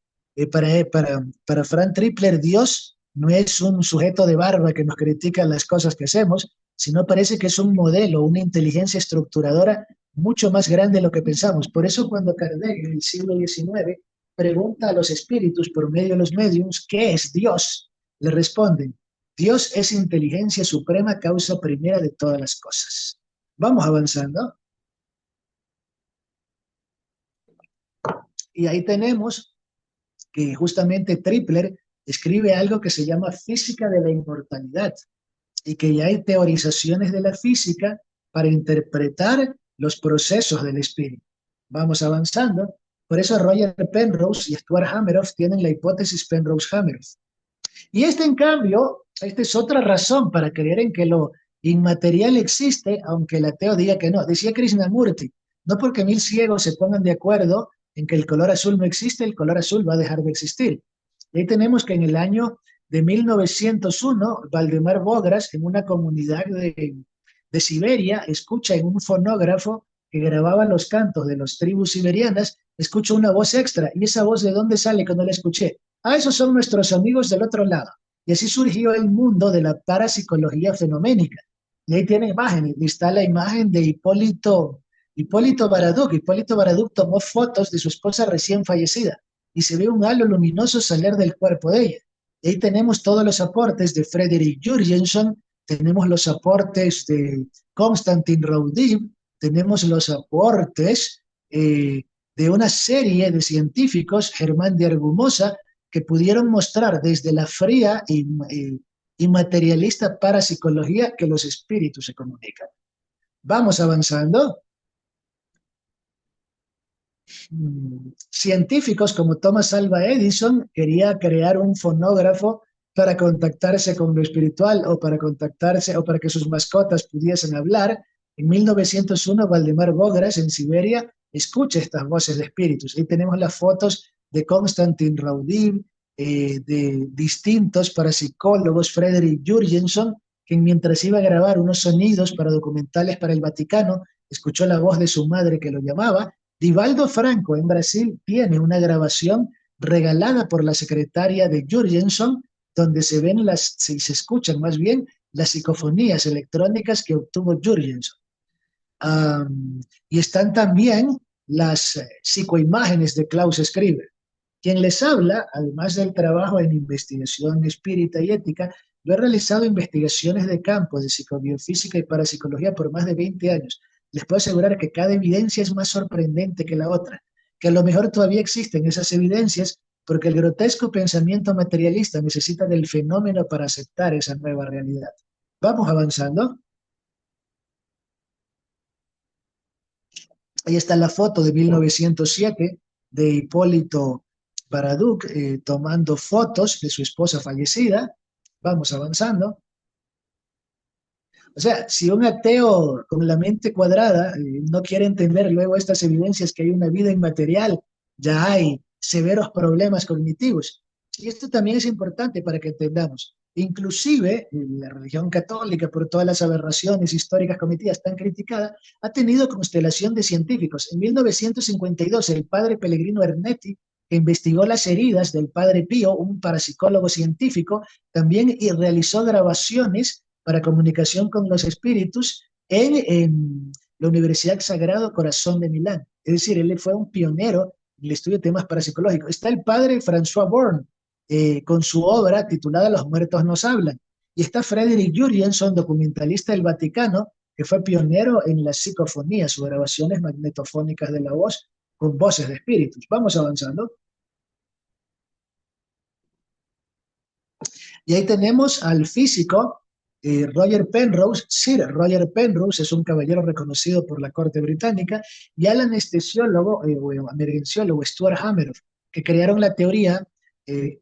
para Frank Tripler, Dios no es un sujeto de barba que nos critica las cosas que hacemos, sino parece que es un modelo, una inteligencia estructuradora mucho más grande de lo que pensamos. Por eso cuando Kardec en el siglo XIX pregunta a los espíritus por medio de los mediums, ¿qué es Dios? Le responden, Dios es inteligencia suprema, causa primera de todas las cosas. Vamos avanzando. Y ahí tenemos que justamente Tripler escribe algo que se llama física de la inmortalidad y que ya hay teorizaciones de la física para interpretar los procesos del espíritu. Vamos avanzando. Por eso Roger Penrose y Stuart Hameroff tienen la hipótesis Penrose-Hameroff. Y en cambio, esta es otra razón para creer en que lo inmaterial existe, aunque el ateo diga que no. Decía Krishnamurti, no porque 1000 ciegos se pongan de acuerdo en que el color azul no existe, el color azul va a dejar de existir. Y ahí tenemos que en el año de 1901, Valdemar Bogras, en una comunidad de Siberia, escucha en un fonógrafo que grababa los cantos de las tribus siberianas, escucha una voz extra. ¿Y esa voz de dónde sale que no la escuché? Ah, esos son nuestros amigos del otro lado. Y así surgió el mundo de la parapsicología fenoménica. Y ahí tiene imágenes. Está la imagen de Hipólito Baraduc. Hipólito Baraduc tomó fotos de su esposa recién fallecida y se ve un halo luminoso salir del cuerpo de ella. Y ahí tenemos todos los aportes de Frederick Jurgenson, tenemos los aportes de Konstantin Raudiv, tenemos los aportes de una serie de científicos, Germán de Argumosa, que pudieron mostrar desde la fría y materialista parapsicología que los espíritus se comunican. Vamos avanzando. Científicos como Thomas Alva Edison quería crear un fonógrafo para contactarse con lo espiritual o para contactarse o para que sus mascotas pudiesen hablar. En 1901, Valdemar Bogras en Siberia escucha estas voces de espíritus. Ahí tenemos las fotos de Konstantin Raudiv, de distintos parapsicólogos, Frederick Jurgenson, que mientras iba a grabar unos sonidos para documentales para el Vaticano, escuchó la voz de su madre que lo llamaba. Divaldo Franco en Brasil tiene una grabación regalada por la secretaria de Jurgenson, donde se ven se escuchan más bien las psicofonías electrónicas que obtuvo Jurgenson. Y están también las psicoimágenes de Klaus Skriver. Quien les habla, además del trabajo en investigación espírita y ética, yo he realizado investigaciones de campo de psicobiofísica y parapsicología por más de 20 años. Les puedo asegurar que cada evidencia es más sorprendente que la otra, que a lo mejor todavía existen esas evidencias porque el grotesco pensamiento materialista necesita del fenómeno para aceptar esa nueva realidad. Vamos avanzando. Ahí está la foto de 1907 de Hipólito Baraduc tomando fotos de su esposa fallecida. Vamos avanzando. O sea, si un ateo con la mente cuadrada no quiere entender luego estas evidencias que hay una vida inmaterial, ya hay severos problemas cognitivos. Y esto también es importante para que entendamos. Inclusive la religión católica, por todas las aberraciones históricas cometidas tan criticadas, ha tenido constelación de científicos. En 1952, el padre Pellegrino Ernetti, que investigó las heridas del padre Pío, un parapsicólogo científico, también realizó grabaciones para comunicación con los espíritus en la Universidad Sagrado Corazón de Milán. Es decir, él fue un pionero en el estudio de temas parapsicológicos. Está el padre François Born, con su obra titulada Los muertos nos hablan. Y está Frederick Jurgenson, documentalista del Vaticano, que fue pionero en las psicofonías o grabaciones magnetofónicas de la voz, con voces de espíritus. Vamos avanzando. Y ahí tenemos al físico Roger Penrose. Sir Roger Penrose es un caballero reconocido por la corte británica, y al anestesiólogo o emergenciólogo Stuart Hameroff, que crearon la teoría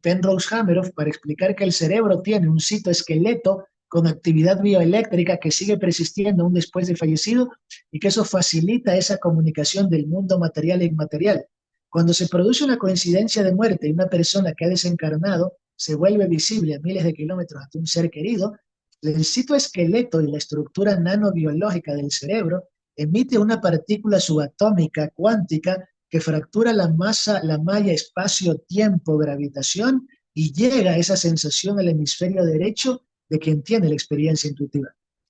Penrose-Hameroff para explicar que el cerebro tiene un citoesqueleto con actividad bioeléctrica que sigue persistiendo aún después de fallecido, y que eso facilita esa comunicación del mundo material e inmaterial. Cuando se produce una coincidencia de muerte y una persona que ha desencarnado se vuelve visible a miles de kilómetros ante un ser querido, el citoesqueleto y la estructura nanobiológica del cerebro emite una partícula subatómica cuántica que fractura la masa, la malla espacio-tiempo-gravitación, y llega a esa sensación al hemisferio derecho de quien tiene la experiencia intuitiva.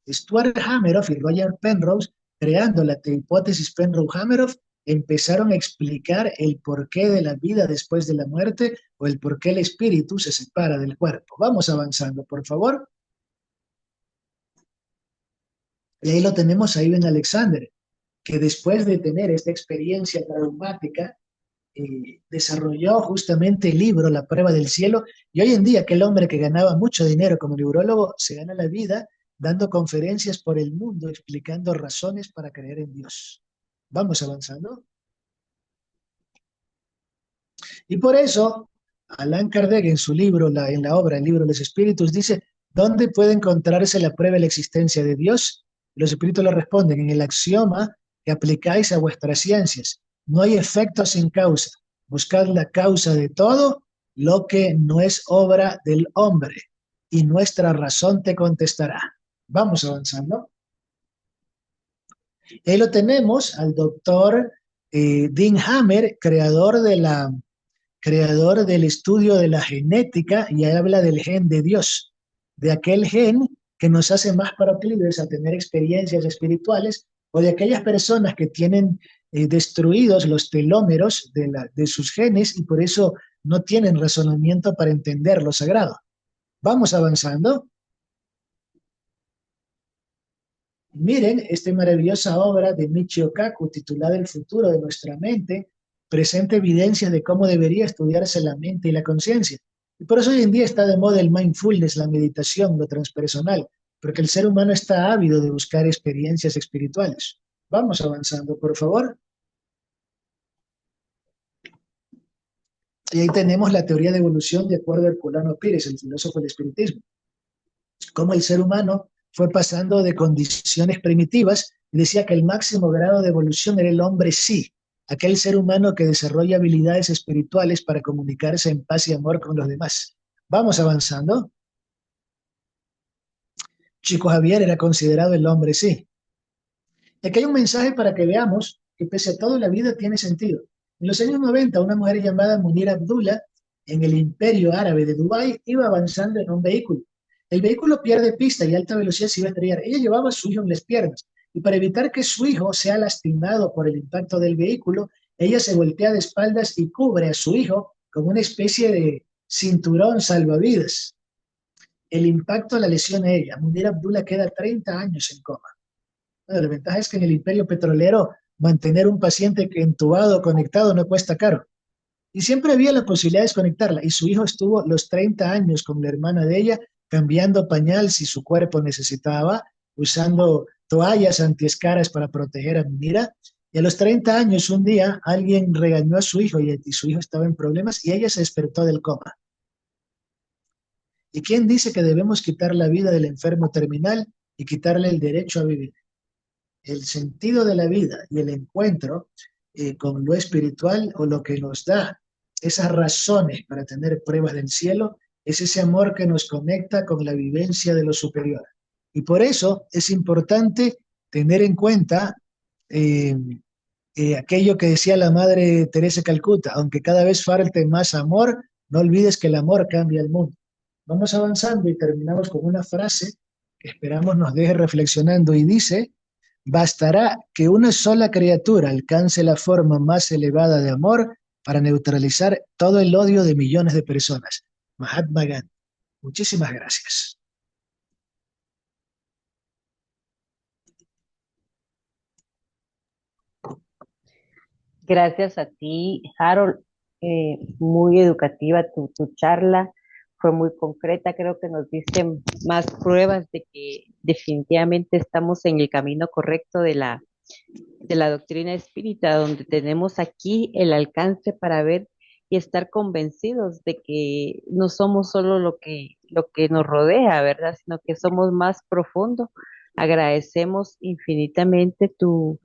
Stuart Hameroff y Roger Penrose, creando la hipótesis Penrose-Hameroff, empezaron a explicar el porqué de la vida después de la muerte, o el porqué el espíritu se separa del cuerpo. Vamos avanzando, por favor. Y ahí lo tenemos a Ivan Alexander, que después de tener esta experiencia traumática, desarrolló justamente el libro La prueba del cielo, y hoy en día aquel hombre que ganaba mucho dinero como neurólogo se gana la vida dando conferencias por el mundo explicando razones para creer en Dios. Vamos avanzando. Y por eso, Allan Kardec en su libro, en la obra El libro de los espíritus, dice, ¿dónde puede encontrarse la prueba de la existencia de Dios? Los espíritus le responden, en el axioma que aplicáis a vuestras ciencias. No hay efecto sin causa. Buscad la causa de todo lo que no es obra del hombre, y nuestra razón te contestará. Vamos avanzando. Y ahí lo tenemos al doctor Dean Hammer, creador del estudio de la genética, y habla del gen de Dios, de aquel gen que nos hace más proclives a tener experiencias espirituales, o de aquellas personas que tienen destruidos los telómeros de sus genes y por eso no tienen razonamiento para entender lo sagrado. Vamos avanzando. Miren esta maravillosa obra de Michio Kaku titulada El futuro de nuestra mente, presenta evidencias de cómo debería estudiarse la mente y la conciencia. Y por eso hoy en día está de moda el mindfulness, la meditación, lo transpersonal, porque el ser humano está ávido de buscar experiencias espirituales. Vamos avanzando, por favor. Y ahí tenemos la teoría de evolución de acuerdo a Herculano Pires, el filósofo del espiritismo. Cómo el ser humano fue pasando de condiciones primitivas, y decía que el máximo grado de evolución era el hombre sí, aquel ser humano que desarrolla habilidades espirituales para comunicarse en paz y amor con los demás. Vamos avanzando. Chico Javier era considerado el hombre sí. Y aquí hay un mensaje para que veamos que pese a todo la vida tiene sentido. En los años 90, una mujer llamada Munir Abdullah, en el imperio árabe de Dubái, iba avanzando en un vehículo. El vehículo pierde pista y a alta velocidad se iba a estrellar. Ella llevaba a su hijo en las piernas, y para evitar que su hijo sea lastimado por el impacto del vehículo, ella se voltea de espaldas y cubre a su hijo con una especie de cinturón salvavidas. El impacto la lesiona a ella. Munir Abdullah queda 30 años en coma. Bueno, la ventaja es que en el imperio petrolero mantener un paciente entubado, conectado, no cuesta caro. Y siempre había la posibilidad de desconectarla. Y su hijo estuvo los 30 años con la hermana de ella, cambiando pañal si su cuerpo necesitaba, usando toallas antiescaras para proteger a Munira. Y a los 30 años, un día, alguien regañó a su hijo, y su hijo estaba en problemas, y ella se despertó del coma. ¿Y quién dice que debemos quitar la vida del enfermo terminal y quitarle el derecho a vivir? El sentido de la vida y el encuentro con lo espiritual, o lo que nos da esas razones para tener pruebas del cielo, es ese amor que nos conecta con la vivencia de lo superior. Y por eso es importante tener en cuenta eh, aquello que decía la Madre Teresa de Calcuta: aunque cada vez falte más amor, no olvides que el amor cambia el mundo. Vamos avanzando y terminamos con una frase que esperamos nos deje reflexionando, y dice: bastará que una sola criatura alcance la forma más elevada de amor para neutralizar todo el odio de millones de personas. Mahatma Gandhi. Muchísimas gracias. Gracias a ti, Harold. Muy educativa tu charla, fue muy concreta. Creo que nos diste más pruebas de que definitivamente estamos en el camino correcto de la doctrina espírita, donde tenemos aquí el alcance para ver y estar convencidos de que no somos solo lo que nos rodea, ¿verdad? Sino que somos más profundo. Agradecemos infinitamente tu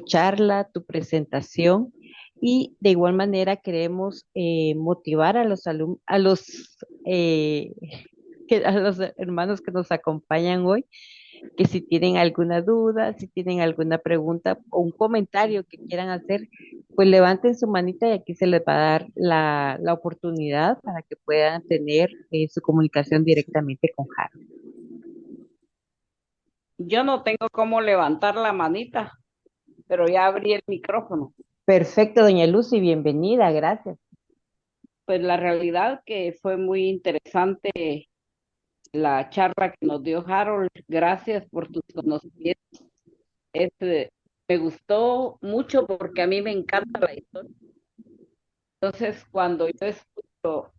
charla, tu presentación. Y de igual manera queremos motivar eh, a los hermanos que nos acompañan hoy, que si tienen alguna duda, si tienen alguna pregunta o un comentario que quieran hacer, pues levanten su manita y aquí se les va a dar la oportunidad para que puedan tener su comunicación directamente con Jaro. Yo no tengo cómo levantar la manita, pero ya abrí el micrófono. Perfecto, doña Lucy, bienvenida, gracias. Pues la realidad que fue muy interesante la charla que nos dio Harold. Gracias por tus conocimientos. Me gustó mucho porque a mí me encanta la historia. Entonces, cuando yo escucho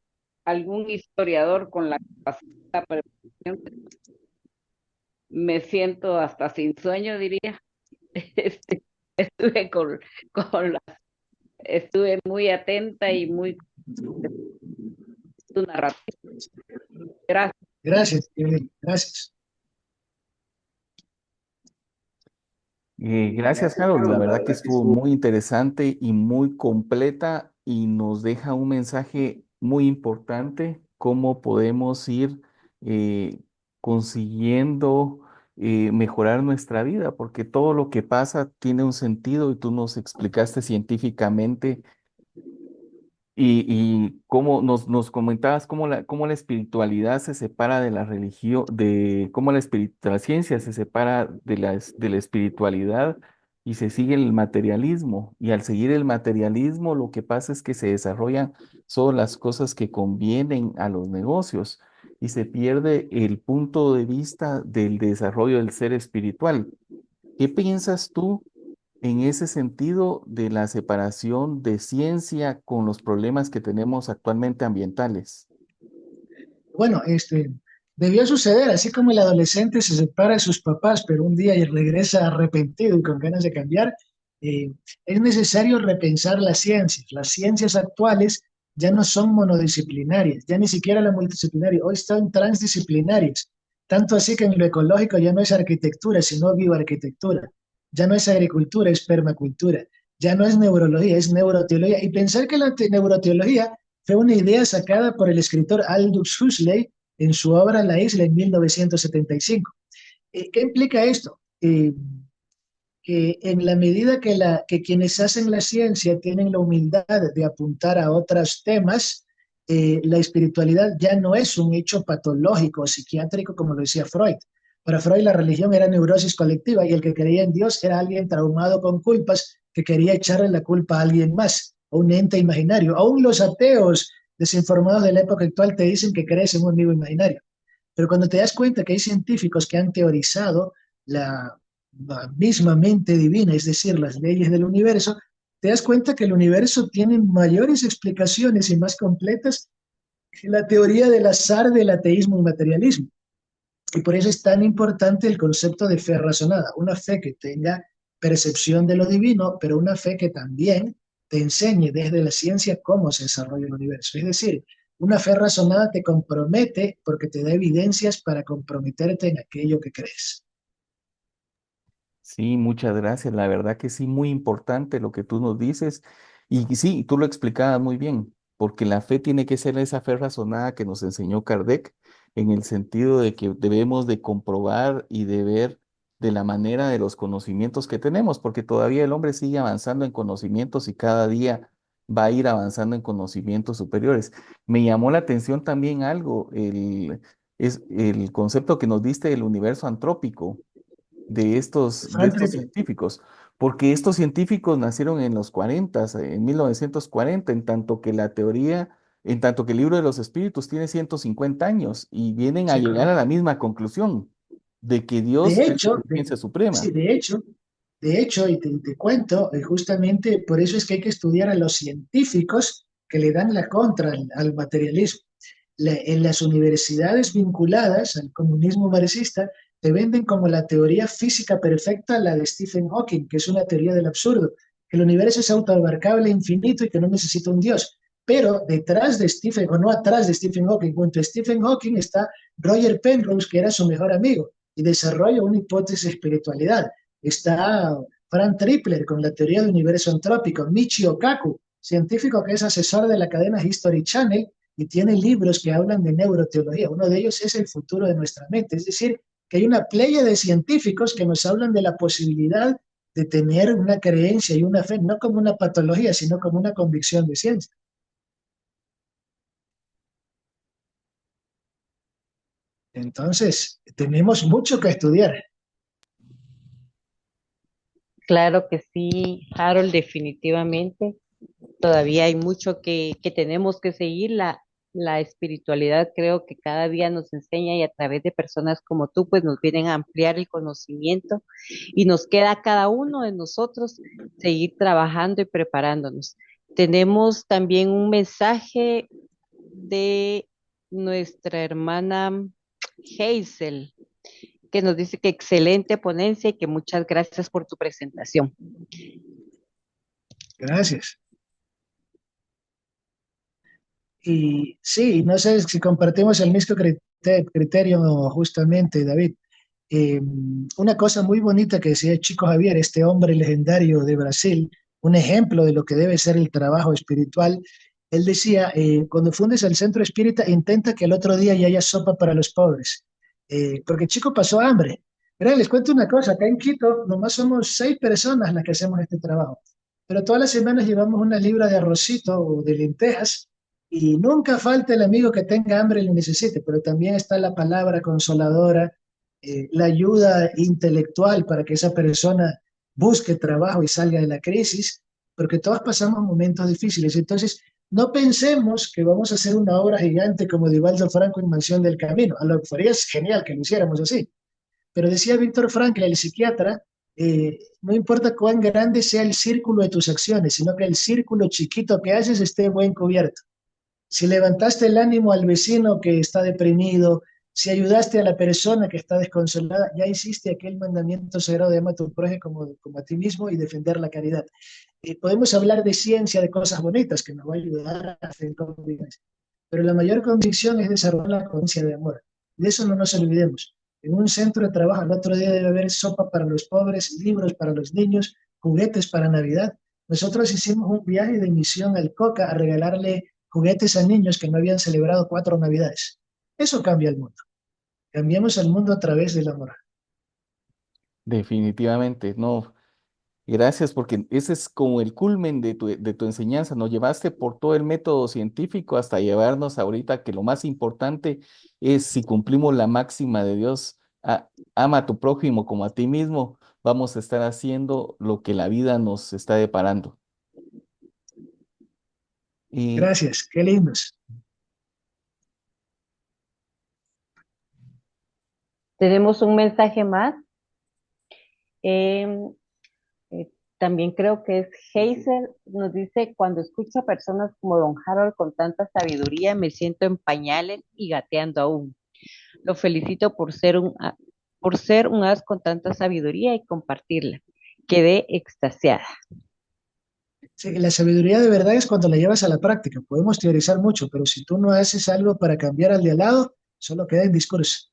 algún historiador con la capacidad de preparación, me siento hasta sin sueño, diría. Este, estuve con la, estuve muy atenta y muy tu narrativa. Gracias. Gracias, gracias. Gracias, Harold. La verdad que estuvo muy interesante y muy completa y nos deja un mensaje muy importante, cómo podemos ir eh, consiguiendo mejorar nuestra vida, porque todo lo que pasa tiene un sentido y tú nos explicaste científicamente y cómo nos comentabas cómo la espiritualidad se separa de la religión, de cómo la ciencia se separa de la espiritualidad y se sigue el materialismo. Y al seguir el materialismo, lo que pasa es que se desarrollan solo las cosas que convienen a los negocios y se pierde el punto de vista del desarrollo del ser espiritual. ¿Qué piensas tú en ese sentido de la separación de ciencia con los problemas que tenemos actualmente ambientales? Bueno, debió suceder, así como el adolescente se separa de sus papás, pero un día y regresa arrepentido y con ganas de cambiar, eh, es necesario repensar las ciencias. Las ciencias actuales ya no son monodisciplinarias, ya ni siquiera la multidisciplinaria, hoy están transdisciplinarias. Tanto así que en lo ecológico ya no es arquitectura, sino bioarquitectura. Ya no es agricultura, es permacultura. Ya no es neurología, es neuroteología. Y pensar que la neuroteología fue una idea sacada por el escritor Aldous Huxley en su obra La Isla en 1975. ¿Qué implica esto? Que en la medida que quienes hacen la ciencia tienen la humildad de apuntar a otros temas, la espiritualidad ya no es un hecho patológico o psiquiátrico como lo decía Freud. Para Freud la religión era neurosis colectiva y el que creía en Dios era alguien traumado con culpas que quería echarle la culpa a alguien más, a un ente imaginario. Aún los ateos desinformados de la época actual te dicen que crees en un amigo imaginario. Pero cuando te das cuenta que hay científicos que han teorizado la misma mente divina, es decir, las leyes del universo, te das cuenta que el universo tiene mayores explicaciones y más completas que la teoría del azar del ateísmo y materialismo. Y por eso es tan importante el concepto de fe razonada, una fe que tenga percepción de lo divino, pero una fe que también te enseñe desde la ciencia cómo se desarrolla el universo. Es decir, una fe razonada te compromete porque te da evidencias para comprometerte en aquello que crees. Sí, muchas gracias. La verdad que sí, muy importante lo que tú nos dices. Y sí, tú lo explicabas muy bien, porque la fe tiene que ser esa fe razonada que nos enseñó Kardec, en el sentido de que debemos de comprobar y de ver de la manera de los conocimientos que tenemos, porque todavía el hombre sigue avanzando en conocimientos y cada día va a ir avanzando en conocimientos superiores. Me llamó la atención también algo, es el concepto que nos diste del universo antrópico de estos científicos, porque estos científicos nacieron en los 40, en 1940, en tanto que el libro de los espíritus tiene 150 años y vienen a Sí, llegar a correcto. la misma conclusión de que De Dios es la hecho, inteligencia sí, suprema. De hecho, y te cuento, justamente por eso es que hay que estudiar a los científicos que le dan la contra al materialismo. En las universidades vinculadas al comunismo marxista te venden como la teoría física perfecta la de Stephen Hawking, que es una teoría del absurdo, que el universo es autoabarcable, infinito y que no necesita un Dios. Pero detrás de Stephen, o no atrás de Stephen Hawking, junto a Stephen Hawking está Roger Penrose, que era su mejor amigo, y desarrolla una hipótesis de espiritualidad. Está Frank Tripler con la teoría del universo antrópico, Michio Kaku, científico que es asesor de la cadena History Channel y tiene libros que hablan de neuroteología. Uno de ellos es El futuro de nuestra mente. Es decir, que hay una playa de científicos que nos hablan de la posibilidad de tener una creencia y una fe, no como una patología, sino como una convicción de ciencia. Entonces, tenemos mucho que estudiar. Claro que sí, Harold, definitivamente. Todavía hay mucho que tenemos que seguir. La espiritualidad creo que cada día nos enseña y a través de personas como tú, pues nos vienen a ampliar el conocimiento y nos queda a cada uno de nosotros seguir trabajando y preparándonos. Tenemos también un mensaje de nuestra hermana Hazel, que nos dice que excelente ponencia y que muchas gracias por tu presentación. Gracias. Y sí, no sé si compartimos el mismo criterio justamente, David. Una cosa muy bonita que decía Chico Javier, este hombre legendario de Brasil, un ejemplo de lo que debe ser el trabajo espiritual. Él decía, cuando fundes el centro espírita, intenta que el otro día ya haya sopa para los pobres, porque Chico pasó hambre. Pero les cuento una cosa, acá en Quito nomás somos 6 personas las que hacemos este trabajo, pero todas las semanas llevamos una libra de arrocito o de lentejas y nunca falta el amigo que tenga hambre y lo necesite, pero también está la palabra consoladora, la ayuda intelectual para que esa persona busque trabajo y salga de la crisis, porque todos pasamos momentos difíciles. Entonces, no pensemos que vamos a hacer una obra gigante como Divaldo Franco en Mansión del Camino. A lo que sería genial que lo hiciéramos así. Pero decía Víctor Frankl, el psiquiatra, no importa cuán grande sea el círculo de tus acciones, sino que el círculo chiquito que haces esté buen cubierto. Si levantaste el ánimo al vecino que está deprimido, si ayudaste a la persona que está desconsolada, ya hiciste aquel mandamiento sagrado de amar a tu prójimo como a ti mismo y defender la caridad. Podemos hablar de ciencia, de cosas bonitas que nos va a ayudar a hacer convicciones, pero la mayor convicción es desarrollar la conciencia de amor. De eso no nos olvidemos. En un centro de trabajo, el otro día debe haber sopa para los pobres, libros para los niños, juguetes para Navidad. Nosotros hicimos un viaje de misión al Coca a regalarle juguetes a niños que no habían celebrado 4 Navidades. Eso cambia el mundo. Cambiamos el mundo a través del amor. Definitivamente, no. Gracias, porque ese es como el culmen de tu enseñanza. Nos llevaste por todo el método científico hasta llevarnos ahorita que lo más importante es si cumplimos la máxima de Dios, ama a tu prójimo como a ti mismo, vamos a estar haciendo lo que la vida nos está deparando. Y Gracias, qué lindos. Tenemos un mensaje más. Em, También creo que es Hazel, nos dice, cuando escucho a personas como Don Harold con tanta sabiduría, me siento en pañales y gateando aún. Lo felicito por ser un as con tanta sabiduría y compartirla. Quedé extasiada. Sí, la sabiduría de verdad es cuando la llevas a la práctica. Podemos teorizar mucho, pero si tú no haces algo para cambiar al de al lado, solo queda en discurso.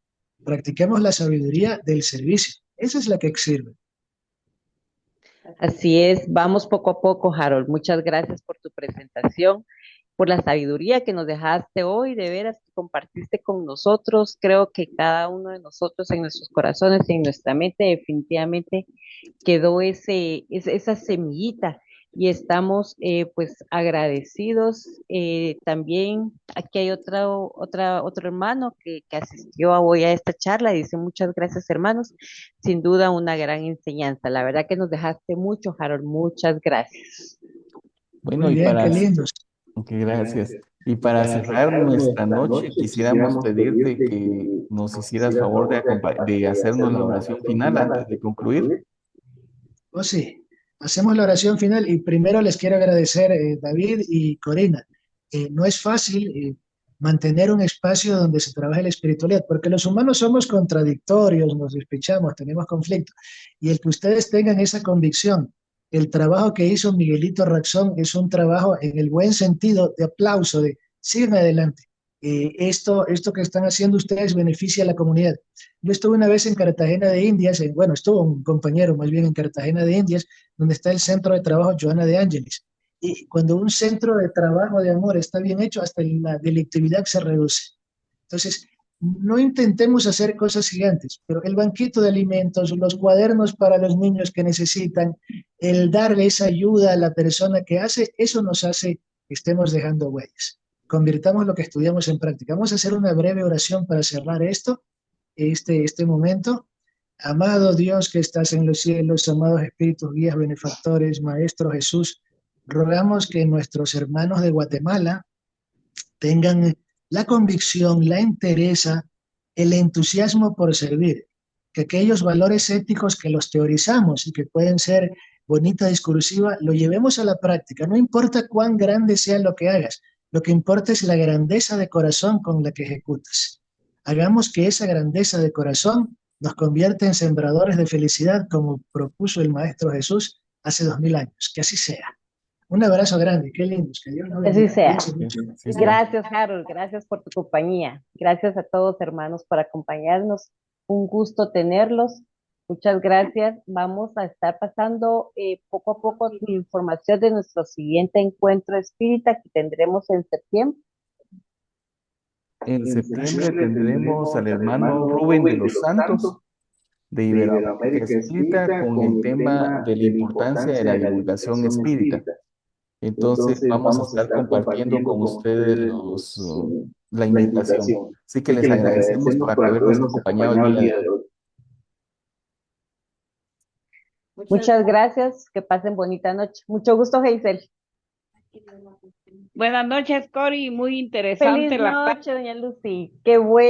Practiquemos la sabiduría del servicio. Esa es la que sirve. Así es, vamos poco a poco, Harold. Muchas gracias por tu presentación, por la sabiduría que nos dejaste hoy, de veras que compartiste con nosotros. Creo que cada uno de nosotros en nuestros corazones y en nuestra mente definitivamente quedó esa semillita y estamos pues agradecidos. También aquí hay otro hermano que asistió hoy a esta charla y dice muchas gracias hermanos, sin duda una gran enseñanza. La verdad que nos dejaste mucho, Harold, muchas gracias. bueno, Muy bien, qué lindos. ok, gracias. Y para cerrar nuestra noche, quisiéramos pedirte que nos hicieras favor de hacernos la oración final antes de concluir. Oh, sí, hacemos la oración final y primero les quiero agradecer, David y Corina. No es fácil mantener un espacio donde se trabaje la espiritualidad, porque los humanos somos contradictorios, nos despechamos, tenemos conflictos. Y el que ustedes tengan esa convicción, el trabajo que hizo Miguelito Raxón es un trabajo en el buen sentido de aplauso, de sigan adelante. Esto que están haciendo ustedes beneficia a la comunidad. Yo estuve una vez en Cartagena de Indias, bueno, estuvo un compañero más bien en Cartagena de Indias, donde está el centro de trabajo Joana de Ángeles. Y cuando un centro de trabajo de amor está bien hecho, hasta la delictividad se reduce. Entonces, no intentemos hacer cosas gigantes, pero el banquito de alimentos, los cuadernos para los niños que necesitan, el darle esa ayuda a la persona que hace, eso nos hace que estemos dejando huellas. Convirtamos lo que estudiamos en práctica. Vamos a hacer una breve oración para cerrar este momento. Amado Dios que estás en los cielos, amados espíritus, guías, benefactores, Maestro Jesús, rogamos que nuestros hermanos de Guatemala tengan la convicción, la entereza, el entusiasmo por servir, que aquellos valores éticos que los teorizamos y que pueden ser bonita discursiva, lo llevemos a la práctica. No importa cuán grande sea lo que hagas, lo que importa es la grandeza de corazón con la que ejecutas. Hagamos que esa grandeza de corazón nos convierta en sembradores de felicidad, como propuso el Maestro Jesús hace 2000 años. Que así sea. Un abrazo grande, qué lindos, que Dios los Así bendiga. sea. Cuídense mucho. Sí, sí. Gracias, Harold. Gracias por tu compañía. Gracias a todos, hermanos, por acompañarnos. Un gusto tenerlos. Muchas gracias. Vamos a estar pasando poco a poco la información de nuestro siguiente encuentro espírita que tendremos en septiembre. En septiembre tendremos al hermano Rubén de los Santos de Iberoamérica Espírita con el tema de la importancia de la divulgación espírita. Entonces vamos a estar compartiendo con ustedes la invitación. Así que les agradecemos por habernos acompañado el día de hoy. Muchas gracias. Que pasen bonita noche. Mucho gusto, Hazel. Buenas noches, Cori, muy Feliz interesante noche, doña Lucy. Qué bueno.